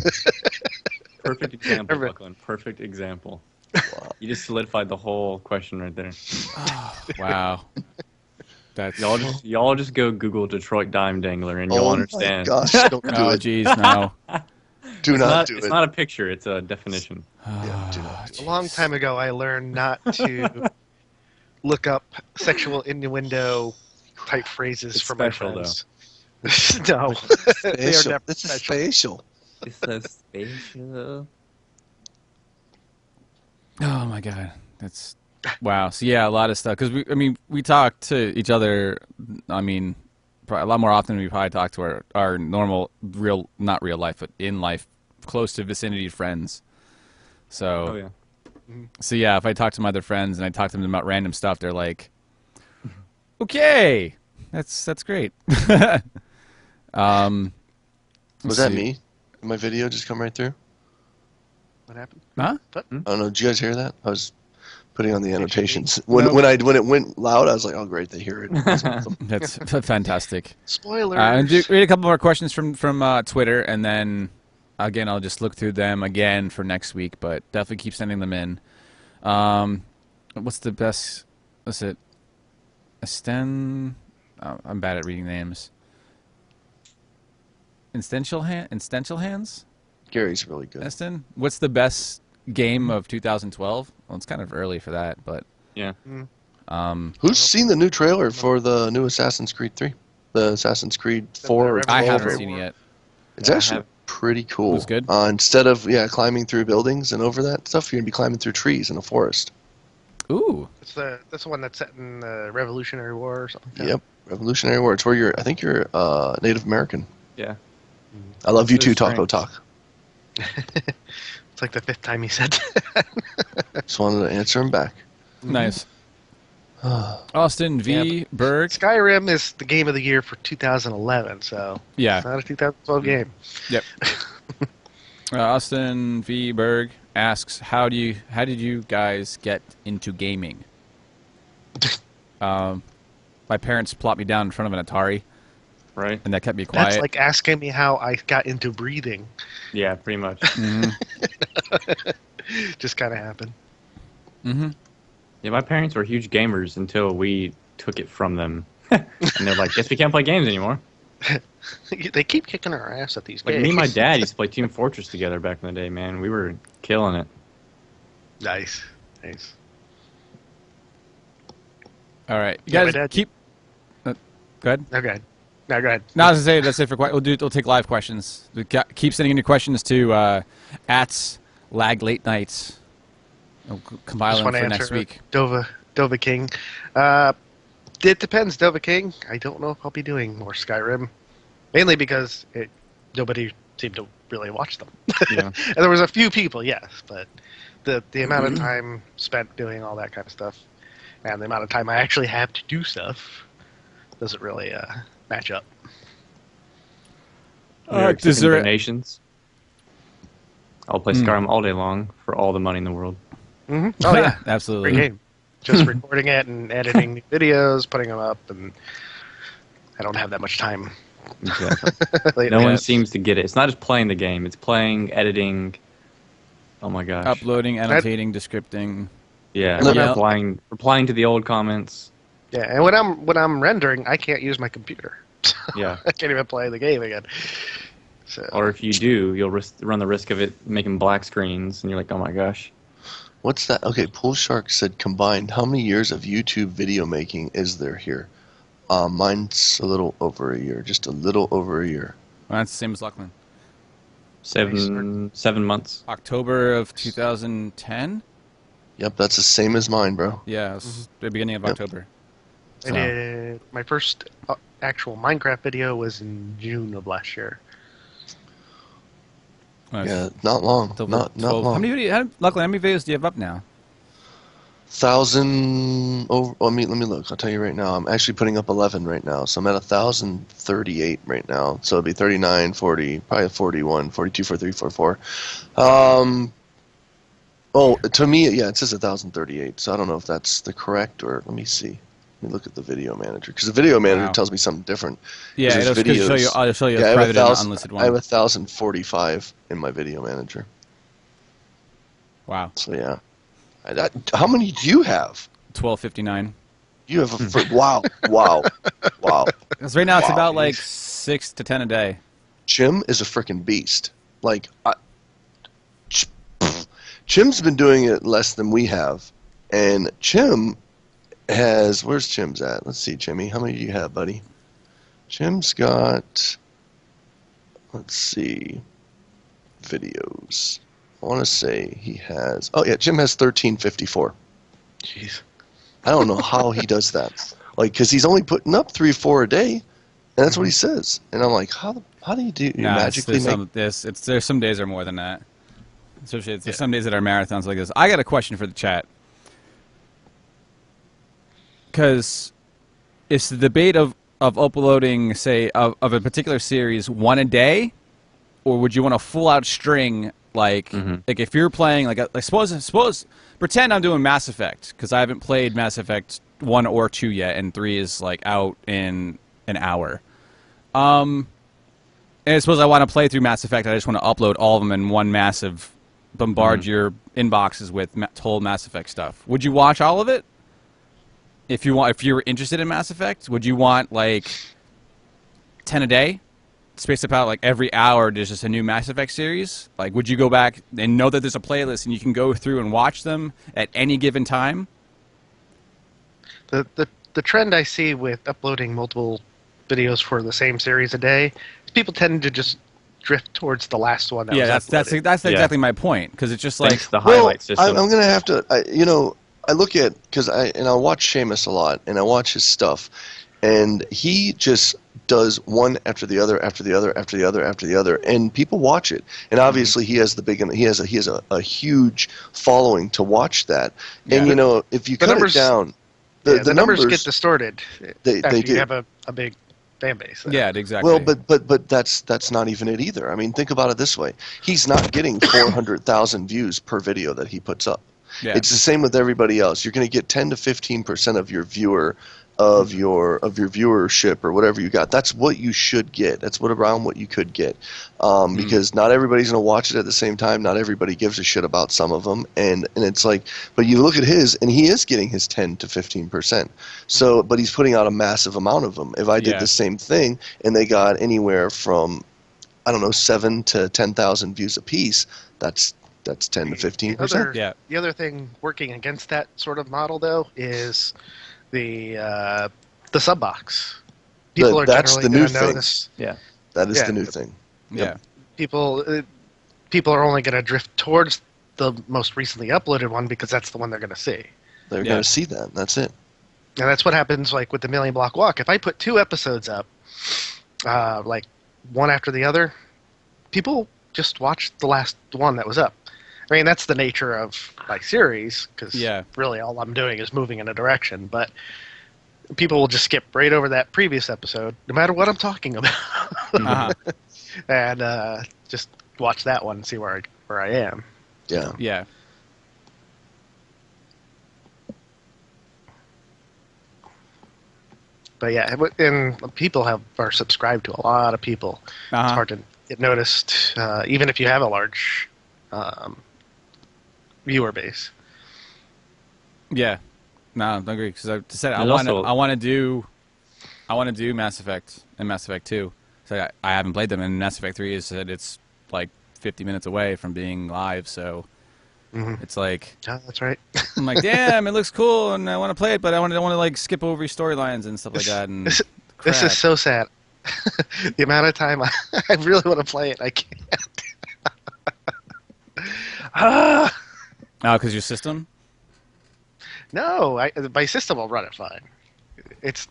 Perfect example, Buckland. Perfect example. Wow. You just solidified the whole question right there. Oh, wow. That's y'all just go Google Detroit Dime Dangler and you'll understand. Oh my gosh, don't do it. Oh jeez, no. Do not do it. It's not a picture, it's a definition. A long time ago, I learned not to look up sexual innuendo type phrases for my friends. No, they are never This is spatial. It's so spatial. Oh my god, that's wow. So yeah, a lot of stuff because we talk to each other. I mean, a lot more often than we probably talk to our normal not real life, but in life, close to vicinity friends. So, So yeah, if I talk to my other friends and I talk to them about random stuff, they're like, "Okay, that's great." Was that me? Did my video just come right through? What happened? Huh? I don't know. Did you guys hear that? I was putting on the annotations. When it went loud, I was like, "Oh, great, they hear it." That's awesome. That's fantastic. Spoilers. Read a couple more questions from Twitter, and then again, I'll just look through them again for next week. But definitely keep sending them in. What's the best? What's it? Esten. Oh, I'm bad at reading names. Instential hands. Gary's really good. Eston, what's the best game of 2012? Well, it's kind of early for that, but yeah. Who's seen the new trailer for the new Assassin's Creed 3? The Assassin's Creed 4? I haven't seen it yet. It's actually pretty cool. It was good? Instead of climbing through buildings and over that stuff, you're gonna be climbing through trees in a forest. Ooh. That's the one that's set in the Revolutionary War or something. Yep, Revolutionary War. It's where I think you're Native American. Yeah. I love you That's too, very Taco strange. Talk. It's like the 5th time he said that. Just wanted to answer him back. Nice. Austin V. Berg. Skyrim is the game of the year for 2011, so Yeah. it's not a 2012 game. Yep. Austin V. Berg asks, how did you guys get into gaming? My parents plopped me down in front of an Atari, Right? and that kept me quiet. That's like asking me how I got into breathing. Yeah, pretty much. Just kind of happened. Mm-hmm. Yeah, my parents were huge gamers until we took it from them. And they're like, guess we can't play games anymore. They keep kicking our ass at these Like, games. me and my dad used to play Team Fortress together back in the day, man. We were killing it. Nice. All right. You Yeah, my guys dad- keep... go ahead. Okay. No, go ahead. No, I was going to say, that's it for questions. We'll take live questions. Keep sending in your questions to at LagLateNight. We'll compile Just them want to for answer next week. Dova King. It depends, Dova King. I don't know if I'll be doing more Skyrim. Mainly because nobody seemed to really watch them. Yeah. And there was a few people, yes, but the amount of time spent doing all that kind of stuff and the amount of time I actually have to do stuff doesn't really match up. We were does accepting there- donations. I'll play Skyrim all day long for all the money in the world. Mm-hmm. Oh, yeah. Absolutely. Great game. Just recording it and editing new videos, putting them up, and I don't have that much time. Exactly. lately. No one seems to get it. It's not just playing the game. It's playing, editing. Oh my gosh. Uploading, annotating, descripting. Yeah. Yeah. Replying to the old comments. Yeah, and when I'm rendering, I can't use my computer. Yeah. I can't even play the game again. So Or if you do, you'll run the risk of it making black screens, and you're like, oh my gosh. What's that? Okay, Pool Shark said combined. How many years of YouTube video making is there here? Mine's a little over a year, just a little over a year. Well, that's the same as Lachlan. 7 months. October of 2010? Yep, that's the same as mine, bro. Yeah, it was the beginning of Yep. October. I did my first actual Minecraft video was in June of last year. Nice. Yeah, not long. Till Not 12. long. How many Lachlan, how many videos do you have up now? 1,000 over. Let me look. I'll tell you right now. I'm actually putting up 11 right now, so I'm at 1,038 right now. So it'll be 39, 40, probably 41, 42, 43, 44. Oh, to me, yeah, it says 1,038. So I don't know if that's the correct or let me see. Let me look at the video manager because the video manager Wow. tells me something different. Yeah, There's it'll show you. I'll show you Yeah, a I have private and 1,000 unlisted I have one. 1,045 in my video manager. Wow, So yeah, how many do you have? 1259. You have wow. Because right now it's Wow. about like 6 to 10 a day. Jim is a freaking beast. Like, Jim's been doing it less than we have, and Jim has. Where's Jim's at? Let's see, Jimmy. How many do you have, buddy? Jim's got. Let's see. Videos. I want to say he has. Oh yeah, Jim has 1354. Jeez. I don't know how he does that. Like, because he's only putting up 3 or 4 a day, and that's what he says. And I'm like, how do you do? You Nah, magically make? there's some days are more than that. Especially there's some days that are marathons like this. I got a question for the chat. Because it's the debate of uploading, say, of a particular series one a day, or would you want a full out string? Like if you're playing, like suppose pretend I'm doing Mass Effect because I haven't played Mass Effect 1 or 2 yet, and 3 is like out in an hour. And I suppose I want to play through Mass Effect. I just want to upload all of them in one massive, bombard your inboxes with whole Mass Effect stuff. Would you watch all of it? If you were interested in Mass Effect, would you want like 10 a day? Spaced about like every hour there's just a new Mass Effect series? Like, would you go back and know that there's a playlist and you can go through and watch them at any given time? The trend I see with uploading multiple videos for the same series a day is people tend to just drift towards the last one. That Yeah, was that's uploaded. that's exactly my point, because it's just like Thanks to the highlight system. I'm going to have to, I look at, because I watch Seamus a lot, and I watch his stuff, and he just does one after the other, after the other, after the other, after the other, and people watch it. And obviously, he has a huge following to watch that. And if you cut it down, the numbers get distorted. They after do. You have a big fan base. yeah, exactly. Well, but that's not even it either. I mean, think about it this way: he's not getting 400,000 views per video that he puts up. Yeah. It's the same with everybody else. You're going to get 10 to 15% of your viewership or whatever you got. That's what you should get. That's around what you could get, because not everybody's going to watch it at the same time. Not everybody gives a shit about some of them, and it's like, but you look at his, and he is getting his 10 to 15%. So, but he's putting out a massive amount of them. If I did the same thing and they got anywhere from, I don't know, 7 to 10,000 views a piece, that's 10 to 15%. Yeah. The other thing working against that sort of model, though, is the sub box. People are that's generally the new going to thing. notice. Yeah. That is the new thing. Yeah. People are only going to drift towards the most recently uploaded one because that's the one they're going to see. They're going to see that. That's it. And that's what happens like with the Million Block Walk. If I put 2 episodes up, like one after the other, people just watch the last one that was up. I mean, that's the nature of my series, because really all I'm doing is moving in a direction. But people will just skip right over that previous episode, no matter what I'm talking about, and just watch that one and see where I am. Yeah. Yeah. But yeah, and people are subscribed to a lot of people. It's hard to get noticed, even if you have a large viewer base. Yeah, no, I agree, because I said I There's want to do Mass Effect and Mass Effect 2. So I haven't played them, and Mass Effect 3 is that it's like 50 minutes away from being live, so it's like, yeah, that's right. I'm like, damn, it looks cool, and I want to play it, but I want to like skip over storylines and stuff like that. And this is so sad. The amount of time I really want to play it, I can't. Oh, because your system? No, my system will run it fine. It's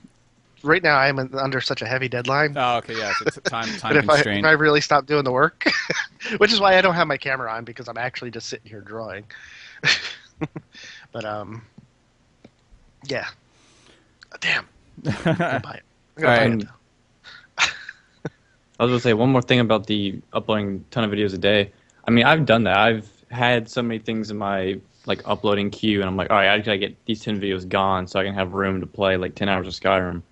right now I'm under such a heavy deadline. Oh, okay, yeah, it's a time But if constraint. I really stop doing the work, which is why I don't have my camera on, because I'm actually just sitting here drawing. But yeah. Damn. I'm gonna buy it. I'm gonna buy it now. I was going to say one more thing about the uploading a ton of videos a day. I mean, I've done that. I've had so many things in my like uploading queue, and I'm like, all right, I gotta get these 10 videos gone so I can have room to play like 10 hours of Skyrim.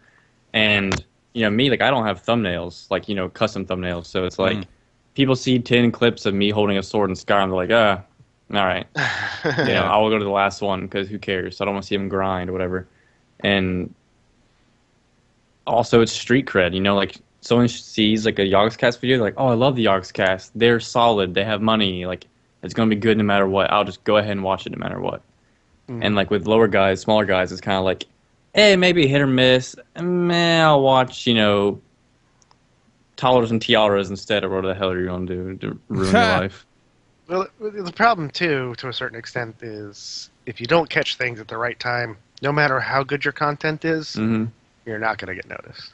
And me, like, I don't have thumbnails, like custom thumbnails. So it's like people see 10 clips of me holding a sword in Skyrim, they're like, all right, I will go to the last one because who cares? I don't want to see them grind or whatever. And also, it's street cred. Like, someone sees like a Yogscast video, they're like, oh, I love the Yogscast. They're solid. They have money. Like, it's gonna be good no matter what. I'll just go ahead and watch it no matter what. And like with lower guys, smaller guys, it's kind of like, hey, maybe hit or miss. I'll watch, Toddlers and Tiaras instead, or whatever the hell you're gonna do to ruin your life. Well, the problem too, to a certain extent, is if you don't catch things at the right time, no matter how good your content is, you're not gonna get noticed.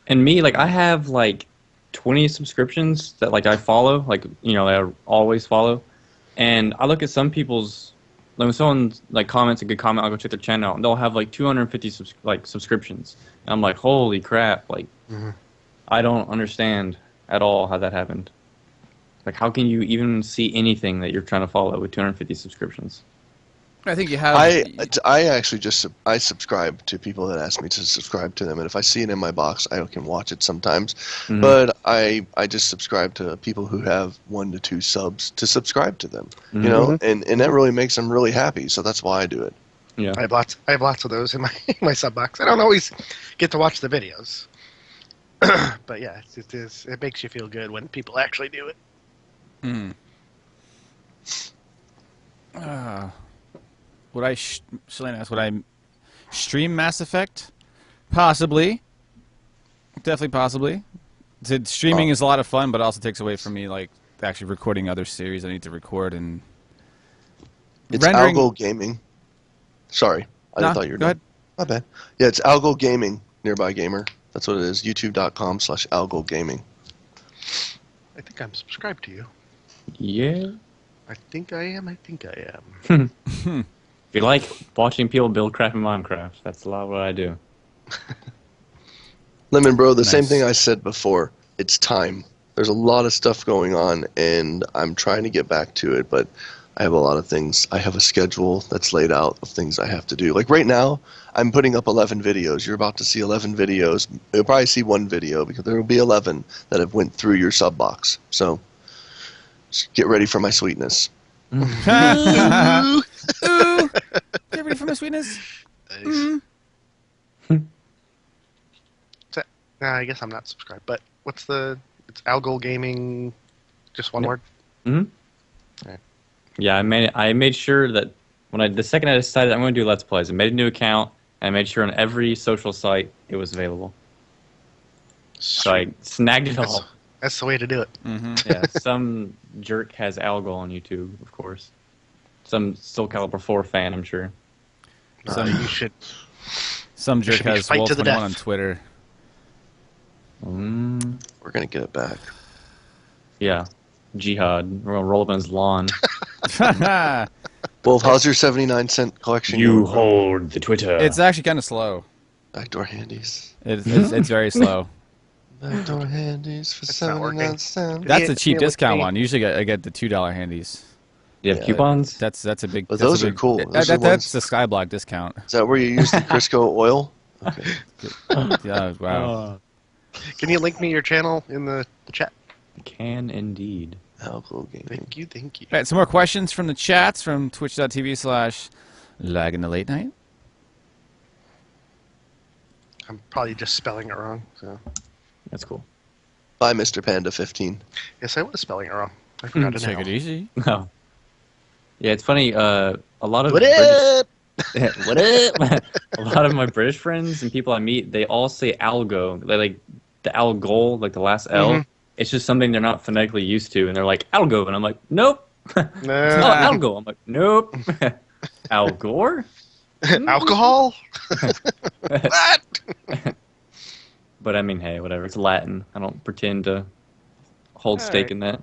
And me, like, I have like 20 subscriptions that like I follow, like I always follow. And I look at some people's, like when someone like comments a good comment, I'll go check their channel out, and they'll have like 250 subscriptions. And I'm like, holy crap! Like, I don't understand at all how that happened. Like, how can you even see anything that you're trying to follow with 250 subscriptions? I think you have. I actually I subscribe to people that ask me to subscribe to them, and if I see it in my box, I can watch it sometimes. But I just subscribe to people who have 1 to 2 subs to subscribe to them, and that really makes them really happy. So that's why I do it. Yeah, I have lots of those in my sub box. I don't always get to watch the videos, but yeah, it makes you feel good when people actually do it. Would I, Shalane asked, would I stream Mass Effect? Possibly. Definitely possibly. Streaming is a lot of fun, but it also takes away from me like actually recording other series I need to record and. It's Algo Gaming. Sorry, I thought you were go ahead. My bad. Yeah, it's Algo Gaming, Nearby Gamer. That's what it is. YouTube.com/Algo Gaming. I think I'm subscribed to you. Yeah. I think I am. If you like watching people build crap in Minecraft, that's a lot of what I do. Lemon Bro, the Nice. same thing I said before. It's time. There's a lot of stuff going on, and I'm trying to get back to it, but I have a lot of things. I have a schedule that's laid out of things I have to do. Like right now, I'm putting up 11 videos. You're about to see 11 videos. You'll probably see one video because there will be 11 that have went through your sub box. So just get ready for my sweetness. Ooh. Get ready for my sweetness. Nice. I guess I'm not subscribed, but what's it's Algol Gaming, just one word? Mm-hmm. Alright. Yeah, I made sure that the second I decided I'm going to do Let's Plays, I made a new account, and I made sure on every social site it was available. So I snagged it all. That's the way to do it. Mm-hmm. Yeah, some jerk has Algol on YouTube, of course. Some Soul Calibur 4 fan, I'm sure. You should. Some jerk should be has fight to the Wolf21 death. on Twitter. We're going to get it back. Yeah, Jihad. We're going to roll up on his lawn. Wolf, how's your 79-cent collection? You going? hold the Twitter. It's actually kind of slow. Backdoor handies. It's very slow. Backdoor handies for That's not working. 79 cents. That's a Yeah, cheap yeah, discount with me. one. Usually I get the $2 handies. Do you have Yeah. coupons? That's a big. But that's a those are big- cool. that- Those are that's ones- the Skyblock discount. Is that where you use the Crisco oil? Okay. Yeah, wow. Can you link me your channel in the chat? Can indeed. Alcohol gaming. Thank you. All right, some more questions from the chats from twitch.tv/LagLateNight. I'm probably just spelling it wrong. So That's cool. Bye, Mr. Panda 15. yes, I was spelling it wrong. I forgot to Take it know. easy. Oh. Yeah, it's funny. A lot of What British- up? What up? A lot of my British friends and people I meet, they all say algo. They like the algol, like the last L. Mhm. It's just something they're not phonetically used to, and they're like algo, and I'm like, nope. No. Oh, algo. I'm like, nope. Al Gore? Alcohol? What? But I mean, hey, whatever. It's Latin. I don't pretend to hold All stake right. in that.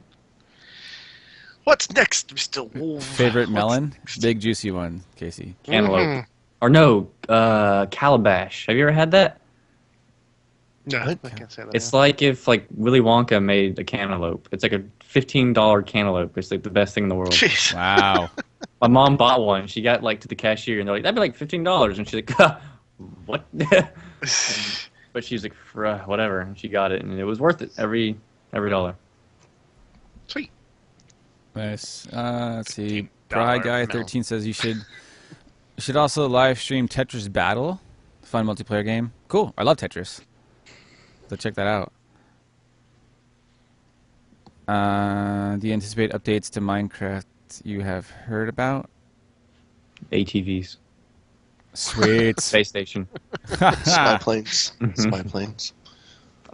What's next, Mr. Wolf? Favorite What's melon? next? Big juicy one, Casey. Cantaloupe. Mhm. Or no, calabash. Have you ever had that? No, What? I can't say that. It's like if like Willy Wonka made a cantaloupe. It's like a $15 cantaloupe. It's like the best thing in the world. Jeez. Wow. My mom bought one. She got like to the cashier, and they're like, "That'd be like $15." And she's like, "What?" But she's like, "Whatever." And she got it, and it was worth it. Every dollar. Sweet. Nice. Let's see. $15 Bry Guy melon. 13 says you should also live stream Tetris Battle, fun multiplayer game. Cool. I love Tetris. So check that out. Do you anticipate updates to Minecraft you have heard about? ATVs. Sweet. Space station. Spy planes. Mhm. Spy planes.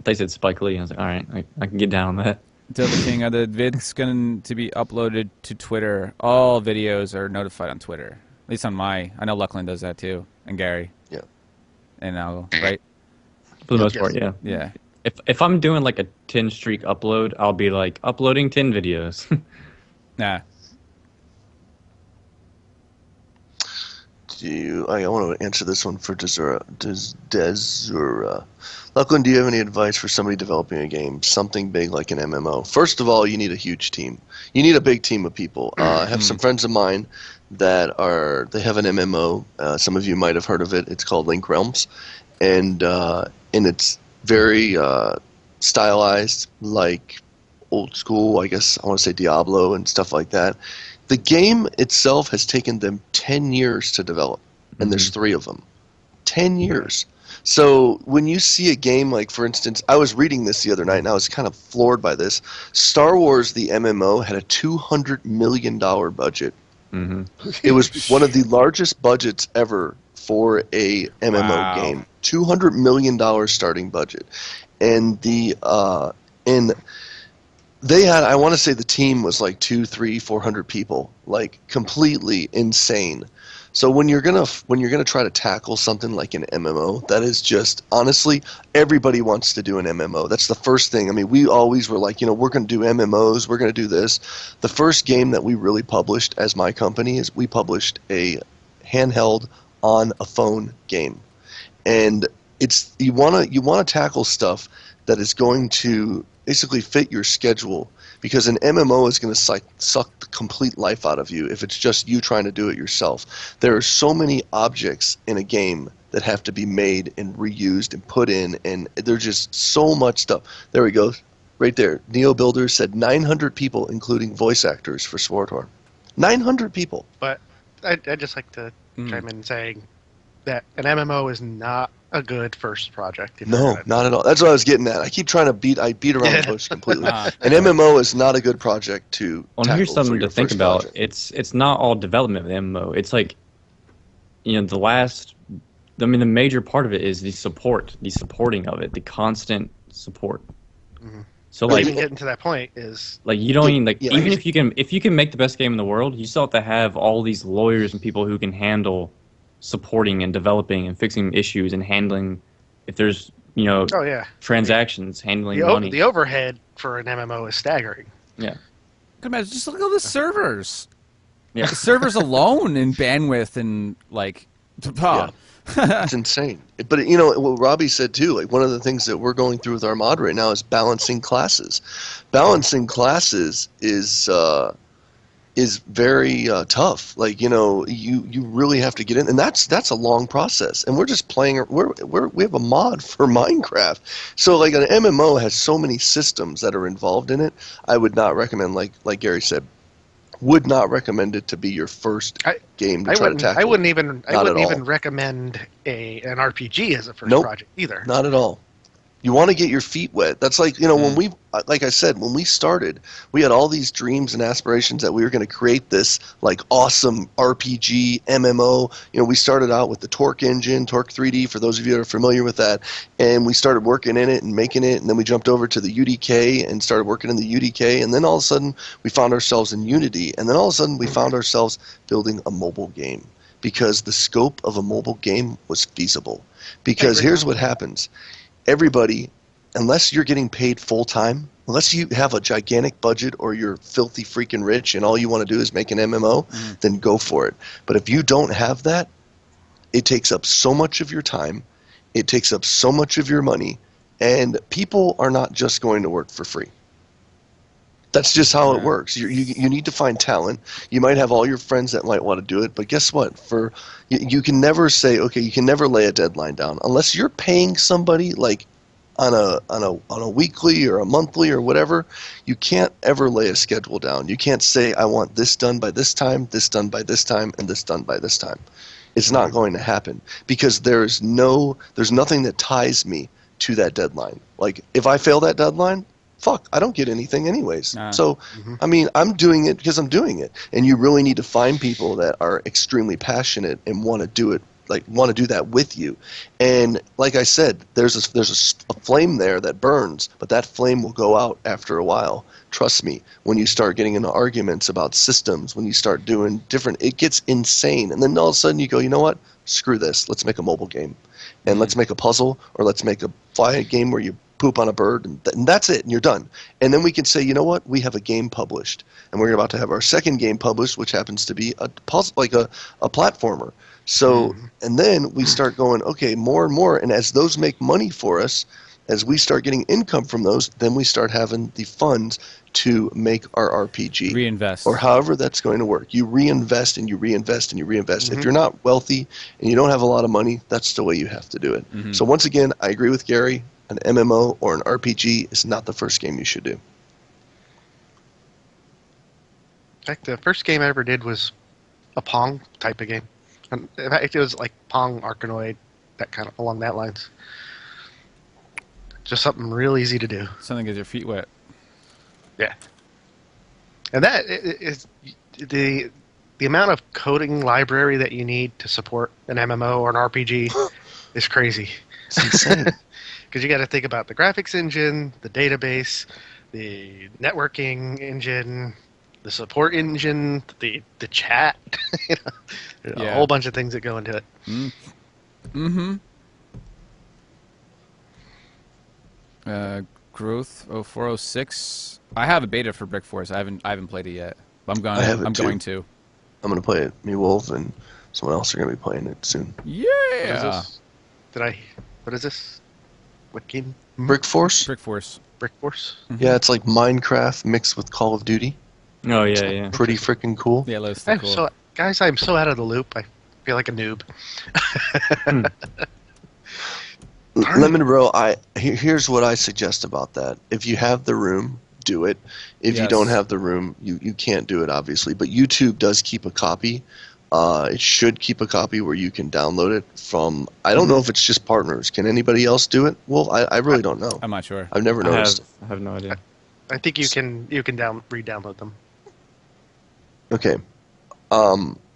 They said Spike Lee. I was like, all right, I can get down on that. Delta King, are the vids going to be uploaded to Twitter? All videos are notified on Twitter. At least on my. I know Luckland does that too, and Gary. Yeah. And Al, right? For the most Yes. part, yeah. Yeah. If I'm doing like a 10 streak upload, I'll be like uploading 10 videos. Nah. I want to answer this one for Desura. Lachlan, do you have any advice for somebody developing a game, something big like an MMO? First of all, you need a huge team. You need a big team of people. I have some friends of mine that they have an MMO. Some of you might have heard of it. It's called Link Realms, and it's very stylized, like old school. I guess I want to say Diablo and stuff like that. The game itself has taken them 10 years to develop, and there's 3 of them. 10 years. So when you see a game like, for instance, I was reading this the other night, and I was kind of floored by this. Star Wars, the MMO, had a $200 million budget. Mm-hmm. It was one of the largest budgets ever for a MMO Wow. game. $200 million starting budget. and they had, I want to say the team was like 200, 300, 400 people, like completely insane. So when you're gonna try to tackle something like an MMO, that is just, honestly, everybody wants to do an MMO. That's the first thing. I mean, we always were like, we're going to do MMOs, we're going to do this. The first game that we really published as my company is we published a handheld on a phone game, and it's you want to tackle stuff that is going to basically fit your schedule, because an MMO is going to suck the complete life out of you if it's just you trying to do it yourself. There are so many objects in a game that have to be made and reused and put in, and there's just so much stuff. There we go. Right there. Neo Builder said 900 people, including voice actors, for SWORDHorn. 900 people. But I'd just like to chime in saying that an MMO is not a good first project. No, not at all. That's what I was getting at. I keep trying to beat around the bush completely. An MMO is not a good project to tackle. Here's something to think about. Project. It's not all development of the MMO. It's like, the major part of it is the supporting of it, the constant support. Mm-hmm. So like, even getting to that point is like, you don't even even if you can make the best game in the world, you still have to have all these lawyers and people who can handle supporting and developing and fixing issues and handling if there's transactions, handling money. The overhead for an MMO is staggering. Yeah. Imagine, just look at all the servers. Yeah. The servers alone in bandwidth and like, it's insane. But what Robbie said too, like one of the things that we're going through with our mod right now is balancing classes. Balancing classes is very tough. Like, you really have to get in, and that's a long process. And we're just playing. We have a mod for Minecraft, so like an MMO has so many systems that are involved in it. I would not recommend, like Gary said, would not recommend it to be your first game to try to tackle. I wouldn't even recommend an RPG as a first project either. Not at all. You want to get your feet wet. That's like, when like I said, when we started, we had all these dreams and aspirations that we were going to create this like awesome RPG MMO. We started out with the Torque engine, Torque 3D, for those of you that are familiar with that, and we started working in it and making it, and then we jumped over to the UDK and started working in the UDK, and then all of a sudden we found ourselves in Unity, and then all of a sudden we found ourselves building a mobile game because the scope of a mobile game was feasible. Because here's what happens. Everybody, unless you're getting paid full-time, unless you have a gigantic budget or you're filthy freaking rich and all you want to do is make an MMO, then go for it. But if you don't have that, it takes up so much of your time, it takes up so much of your money, and people are not just going to work for free. That's just how it works. You need to find talent. You might have all your friends that might want to do it, but guess what? You can never say, okay, you can never lay a deadline down unless you're paying somebody like on a weekly or a monthly or whatever. You can't ever lay a schedule down. You can't say, I want this done by this time, this done by this time, and this done by this time. It's not going to happen because there's nothing that ties me to that deadline. Like if I fail that deadline, fuck, I don't get anything anyways. So, I mean, I'm doing it because I'm doing it. And you really need to find people that are extremely passionate and want to do it, like want to do that with you. And like I said, there's a flame there that burns, but that flame will go out after a while. Trust me, when you start getting into arguments about systems, when you start doing different, it gets insane. And then all of a sudden you go, you know what? Screw this. Let's make a mobile game. And let's make a puzzle, or let's make a fly game where you poop on a bird, and that's it, and you're done. And then we can say, you know what, we have a game published, and we're about to have our second game published, which happens to be a puzzle, like a platformer. So, and then we start going, okay, more and more, and as those make money for us, as we start getting income from those, then we start having the funds to make our RPG. Reinvest. Or however that's going to work. You reinvest and you reinvest and you reinvest. If you're not wealthy and you don't have a lot of money, that's the way you have to do it. So once again, I agree with Gary. An MMO or an RPG is not the first game you should do. In fact, the first game I ever did was a Pong type of game. And in fact, it was like Pong Arkanoid, that kind of along that lines. Just something real easy to do. Something gets your feet wet. Yeah. And that is the amount of coding library that you need to support an MMO or an RPG is crazy. It's insane. Because you got to think about the graphics engine, the database, the networking engine, the support engine, the chat. A whole bunch of things that go into it. Mm-hmm. Growth 0406. I have a beta for Brick Force. I haven't played it yet. But I'm going to. I'm gonna play it. Me, Wolf, and someone else are gonna be playing it soon. Yeah. What is this? What game? Brick Force. Brick Force. Brick Force. Mm-hmm. Yeah, it's like Minecraft mixed with Call of Duty. Oh yeah. Pretty freaking cool. Yeah, it looks cool. So, guys, I'm so out of the loop. I feel like a noob. Lemon Bro, here's what I suggest about that. If you have the room, do it. If you don't have the room, you can't do it, obviously. But YouTube does keep a copy. It should keep a copy where you can download it from. I don't know if it's just partners. Can anybody else do it? Well, I really don't know. I'm not sure. I've never noticed. I have no idea. I think you can re-download them. Okay.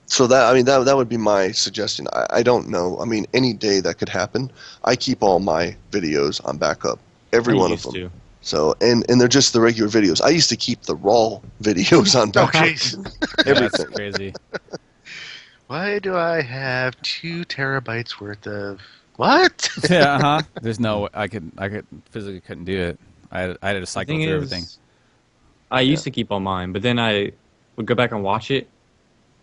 So that would be my suggestion. I don't know. I mean, any day that could happen. I keep all my videos on backup, every one of them. To. So and they're just the regular videos. I used to keep the raw videos on backup. Yeah, that's crazy. Why do I have 2 terabytes worth of what? Yeah, There's no. I physically couldn't do it. I had to cycle through everything. I used to keep all mine, but then I would go back and watch it,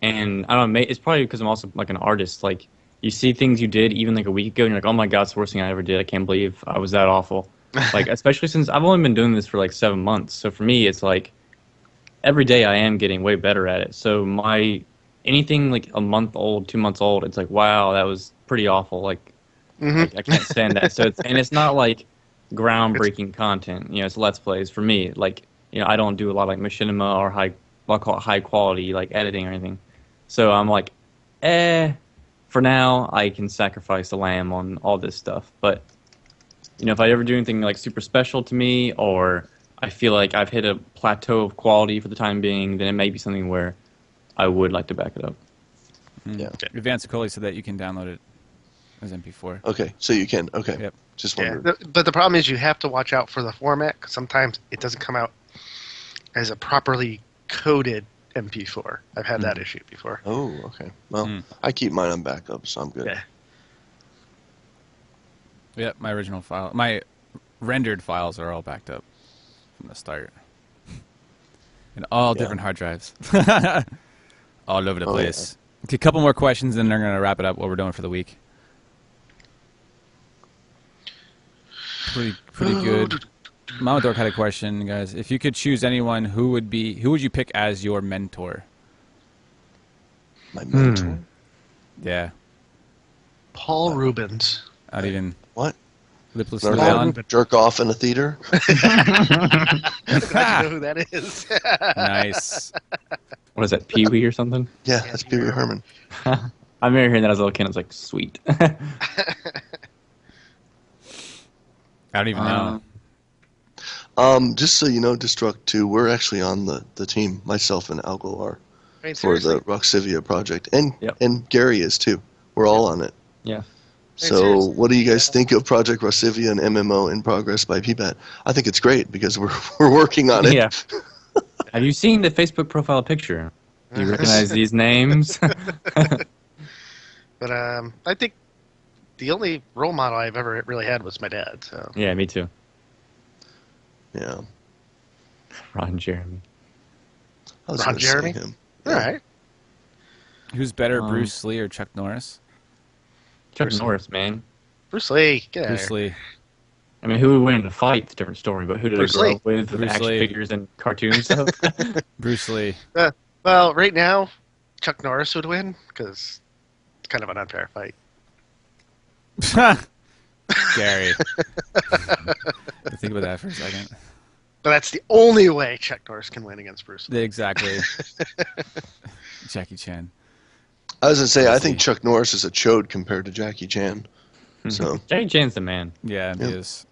and I don't know. It's probably because I'm also like an artist. Like you see things you did even like a week ago, and you're like, "Oh my god, it's the worst thing I ever did. I can't believe I was that awful." Like especially since I've only been doing this for like 7 months, so for me, it's like every day I am getting way better at it. So anything like a month old, 2 months old, it's like, wow, that was pretty awful. Like I can't stand that. So it's not like groundbreaking content. You know, it's Let's Plays for me. Like, you know, I don't do a lot of like machinima or I'll call it high quality like editing or anything. So I'm like, for now I can sacrifice the lamb on all this stuff. But you know, if I ever do anything like super special to me, or I feel like I've hit a plateau of quality for the time being, then it may be something where I would like to back it up. Yeah. Advanced Akoli said that you can download it as MP4. Okay, so you can. Okay. Yep. Just wondering. But the problem is you have to watch out for the format, 'cause sometimes it doesn't come out as a properly coded MP4. I've had that issue before. Oh, okay. Well, I keep mine on backup, so I'm good. Yeah. Yep, my original file, my rendered files are all backed up from the start, and all different hard drives, all over the place. Yeah. Okay, a couple more questions, and then they're gonna wrap it up. What we're doing for the week. Pretty good. Mama Dork had a question, guys. If you could choose anyone, who would you pick as your mentor? My mentor? Yeah. Paul Rubens. Not even. What? Lipless Learn New how Island. to jerk off in a theater? I know who that is. Nice. What is that, Pee-wee or something? Yeah, that's Pee Wee Herman. I remember hearing that as a little kid. I was like, sweet. I don't even know. Just so you know, Destruct 2, we're actually on the team, myself and Algo are, I mean, for the Roxivia project. And Gary is too. We're all on it. Yeah. So what do you guys think of Project Roxivia and MMO in progress by PBAT? I think it's great because we're working on it. Yeah. Have you seen the Facebook profile picture? Do you recognize these names? But I think the only role model I've ever really had was my dad. So Yeah, me too. Yeah. Ron Jeremy. I was Ron gonna say Jeremy? him. all right. Who's better, Bruce Lee or Chuck Norris? Chuck Norris, man. Bruce Lee. Get out of Bruce here. Lee. I mean, who would win in a fight? It's a different story, but who did Bruce I grow Lee. up with Bruce action Lee. figures and cartoon stuff? Bruce Lee. Well, right now, Chuck Norris would win because it's kind of an unfair fight. Gary. Think about that for a second. But that's the only way Chuck Norris can win against Bruce Lee. Exactly. Jackie Chan. I was going to say, I think Chuck Norris is a chode compared to Jackie Chan. So Jackie Chan's the man. Yeah, he is.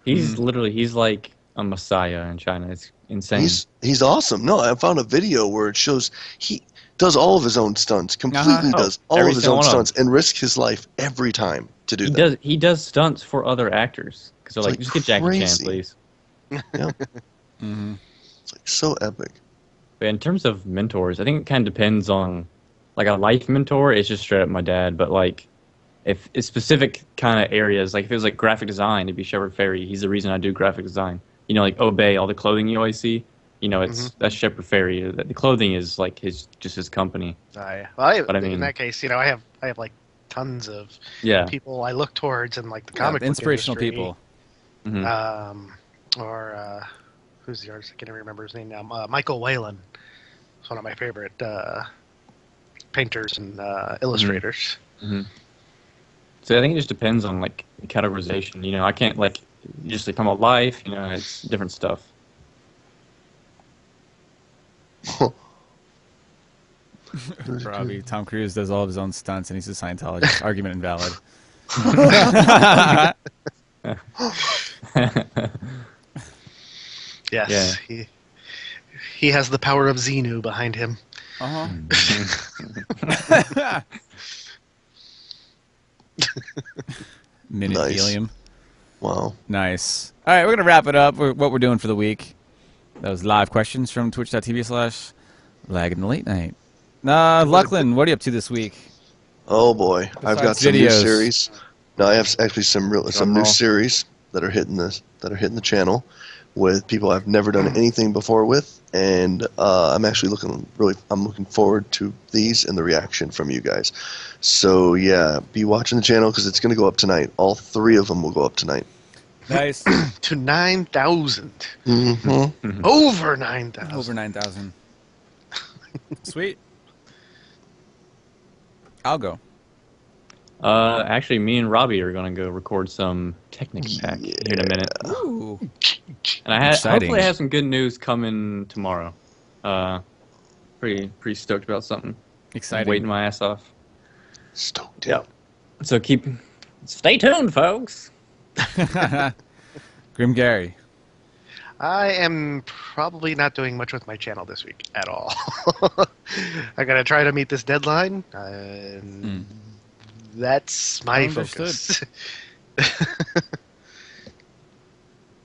He's literally, he's like a messiah in China. It's insane. he's awesome. No, I found a video where it shows he does all of his own stunts, completely does all every of his single own one of stunts, and risks his life every time to do he that. He does stunts for other actors. Because they're like, like just get Jackie Chan, crazy. please. Yeah. Mm-hmm. It's like so epic. But in terms of mentors, I think it kind of depends on, like, a life mentor is just straight up my dad. But, like, if it's specific kind of areas, like if it was like graphic design, it'd be Shepard Fairey. He's the reason I do graphic design. You know, like Obey, all the clothing you always see. You know, that's Shepard Fairey. The clothing is like his company. Well, But I mean, in that case, you know, I have like tons of Yeah. people I look towards in like the comic book inspirational industry. people. Or who's the artist? I can't even remember his name now. Michael Whalen. He's one of my favorite painters and illustrators. So I think it just depends on like categorization. You know, I can't like just like talking about life. You know, it's different stuff. Robbie, Tom Cruise does all of his own stunts, and he's a Scientologist. Argument invalid. Yes, he has the power of Xenu behind him. Minute Nice. helium. Wow. Nice. All right, we're going to wrap it up. What we're doing for the week. That was live questions from twitch.tv/LagLateNight. Lachlan, what are you up to this week? Oh boy, I've got some new videos. series. No, I have actually some new roll. series that are hitting the channel with people I've never done anything before with, and I'm actually looking forward to these and the reaction from you guys. So yeah, be watching the channel because it's going to go up tonight. All 3 of them will go up tonight. Nice. To 9,000. Mm-hmm. Over 9,000. Over 9,000. Sweet. I'll go. Actually, me and Robbie are gonna go record some Technic Pack here in a minute. Ooh. And Exciting. hopefully I have some good news coming tomorrow. Pretty stoked about something. Exciting. Waiting my ass off. Stoked. Yeah. So stay tuned, folks. Grim Gary. I am probably not doing much with my channel this week at all. I gotta try to meet this deadline, and that's my focus.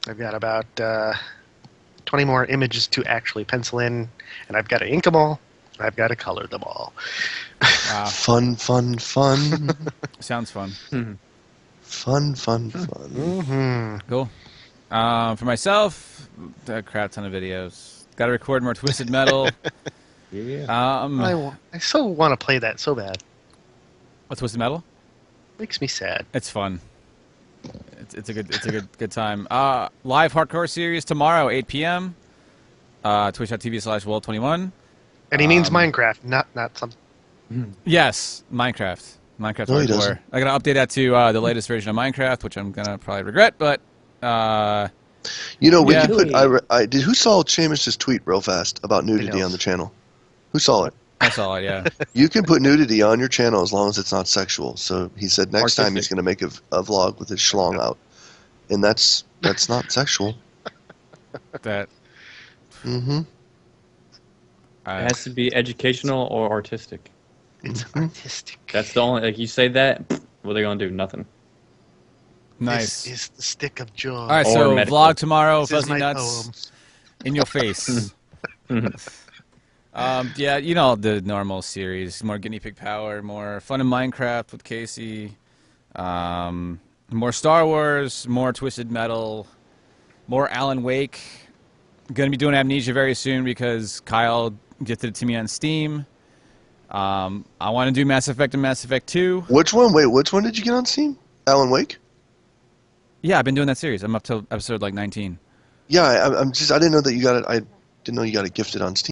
I've got about 20 more images to actually pencil in, and I've got to ink them all. I've got to color them all. Wow. Fun. Sounds fun. Fun. Cool. For myself, a crap ton of videos. Got to record more Twisted Metal. Yeah. I so want to play that so bad. What's Twisted Metal? Makes me sad. It's fun. It's a good time. Live hardcore series tomorrow, 8 p.m. Twitch.tv/World21. And he means Minecraft, not some. Yes, Minecraft. Minecraft No, he hardcore. doesn't. I gotta update that to the latest version of Minecraft, which I'm gonna probably regret. But You know, we Yeah. could put. Who saw Seamus' tweet real fast about nudity on the channel? Who saw it? I saw it. Yeah. You can put nudity on your channel as long as it's not sexual. So he said next time he's Artistic. going to make a vlog with his schlong out, and that's not sexual. That. Mm-hmm. It has to be educational or artistic. It's artistic. That's the only, like, you say that, what are they going to do? Nothing. Nice. This is the stick of joy. All right, Or so medical. vlog tomorrow, This is Fuzzy my Nuts poem. in your face. Yeah, you know the normal series. More guinea pig power, more fun in Minecraft with Casey, more Star Wars, more Twisted Metal, more Alan Wake. Gonna be doing Amnesia very soon because Kyle gifted it to me on Steam. I want to do Mass Effect and Mass Effect 2. Which one? Wait, which one did you get on Steam? Alan Wake? Yeah, I've been doing that series. I'm up to episode like 19. Yeah, I'm just. I didn't know that you got it. I didn't know you got it gifted on Steam.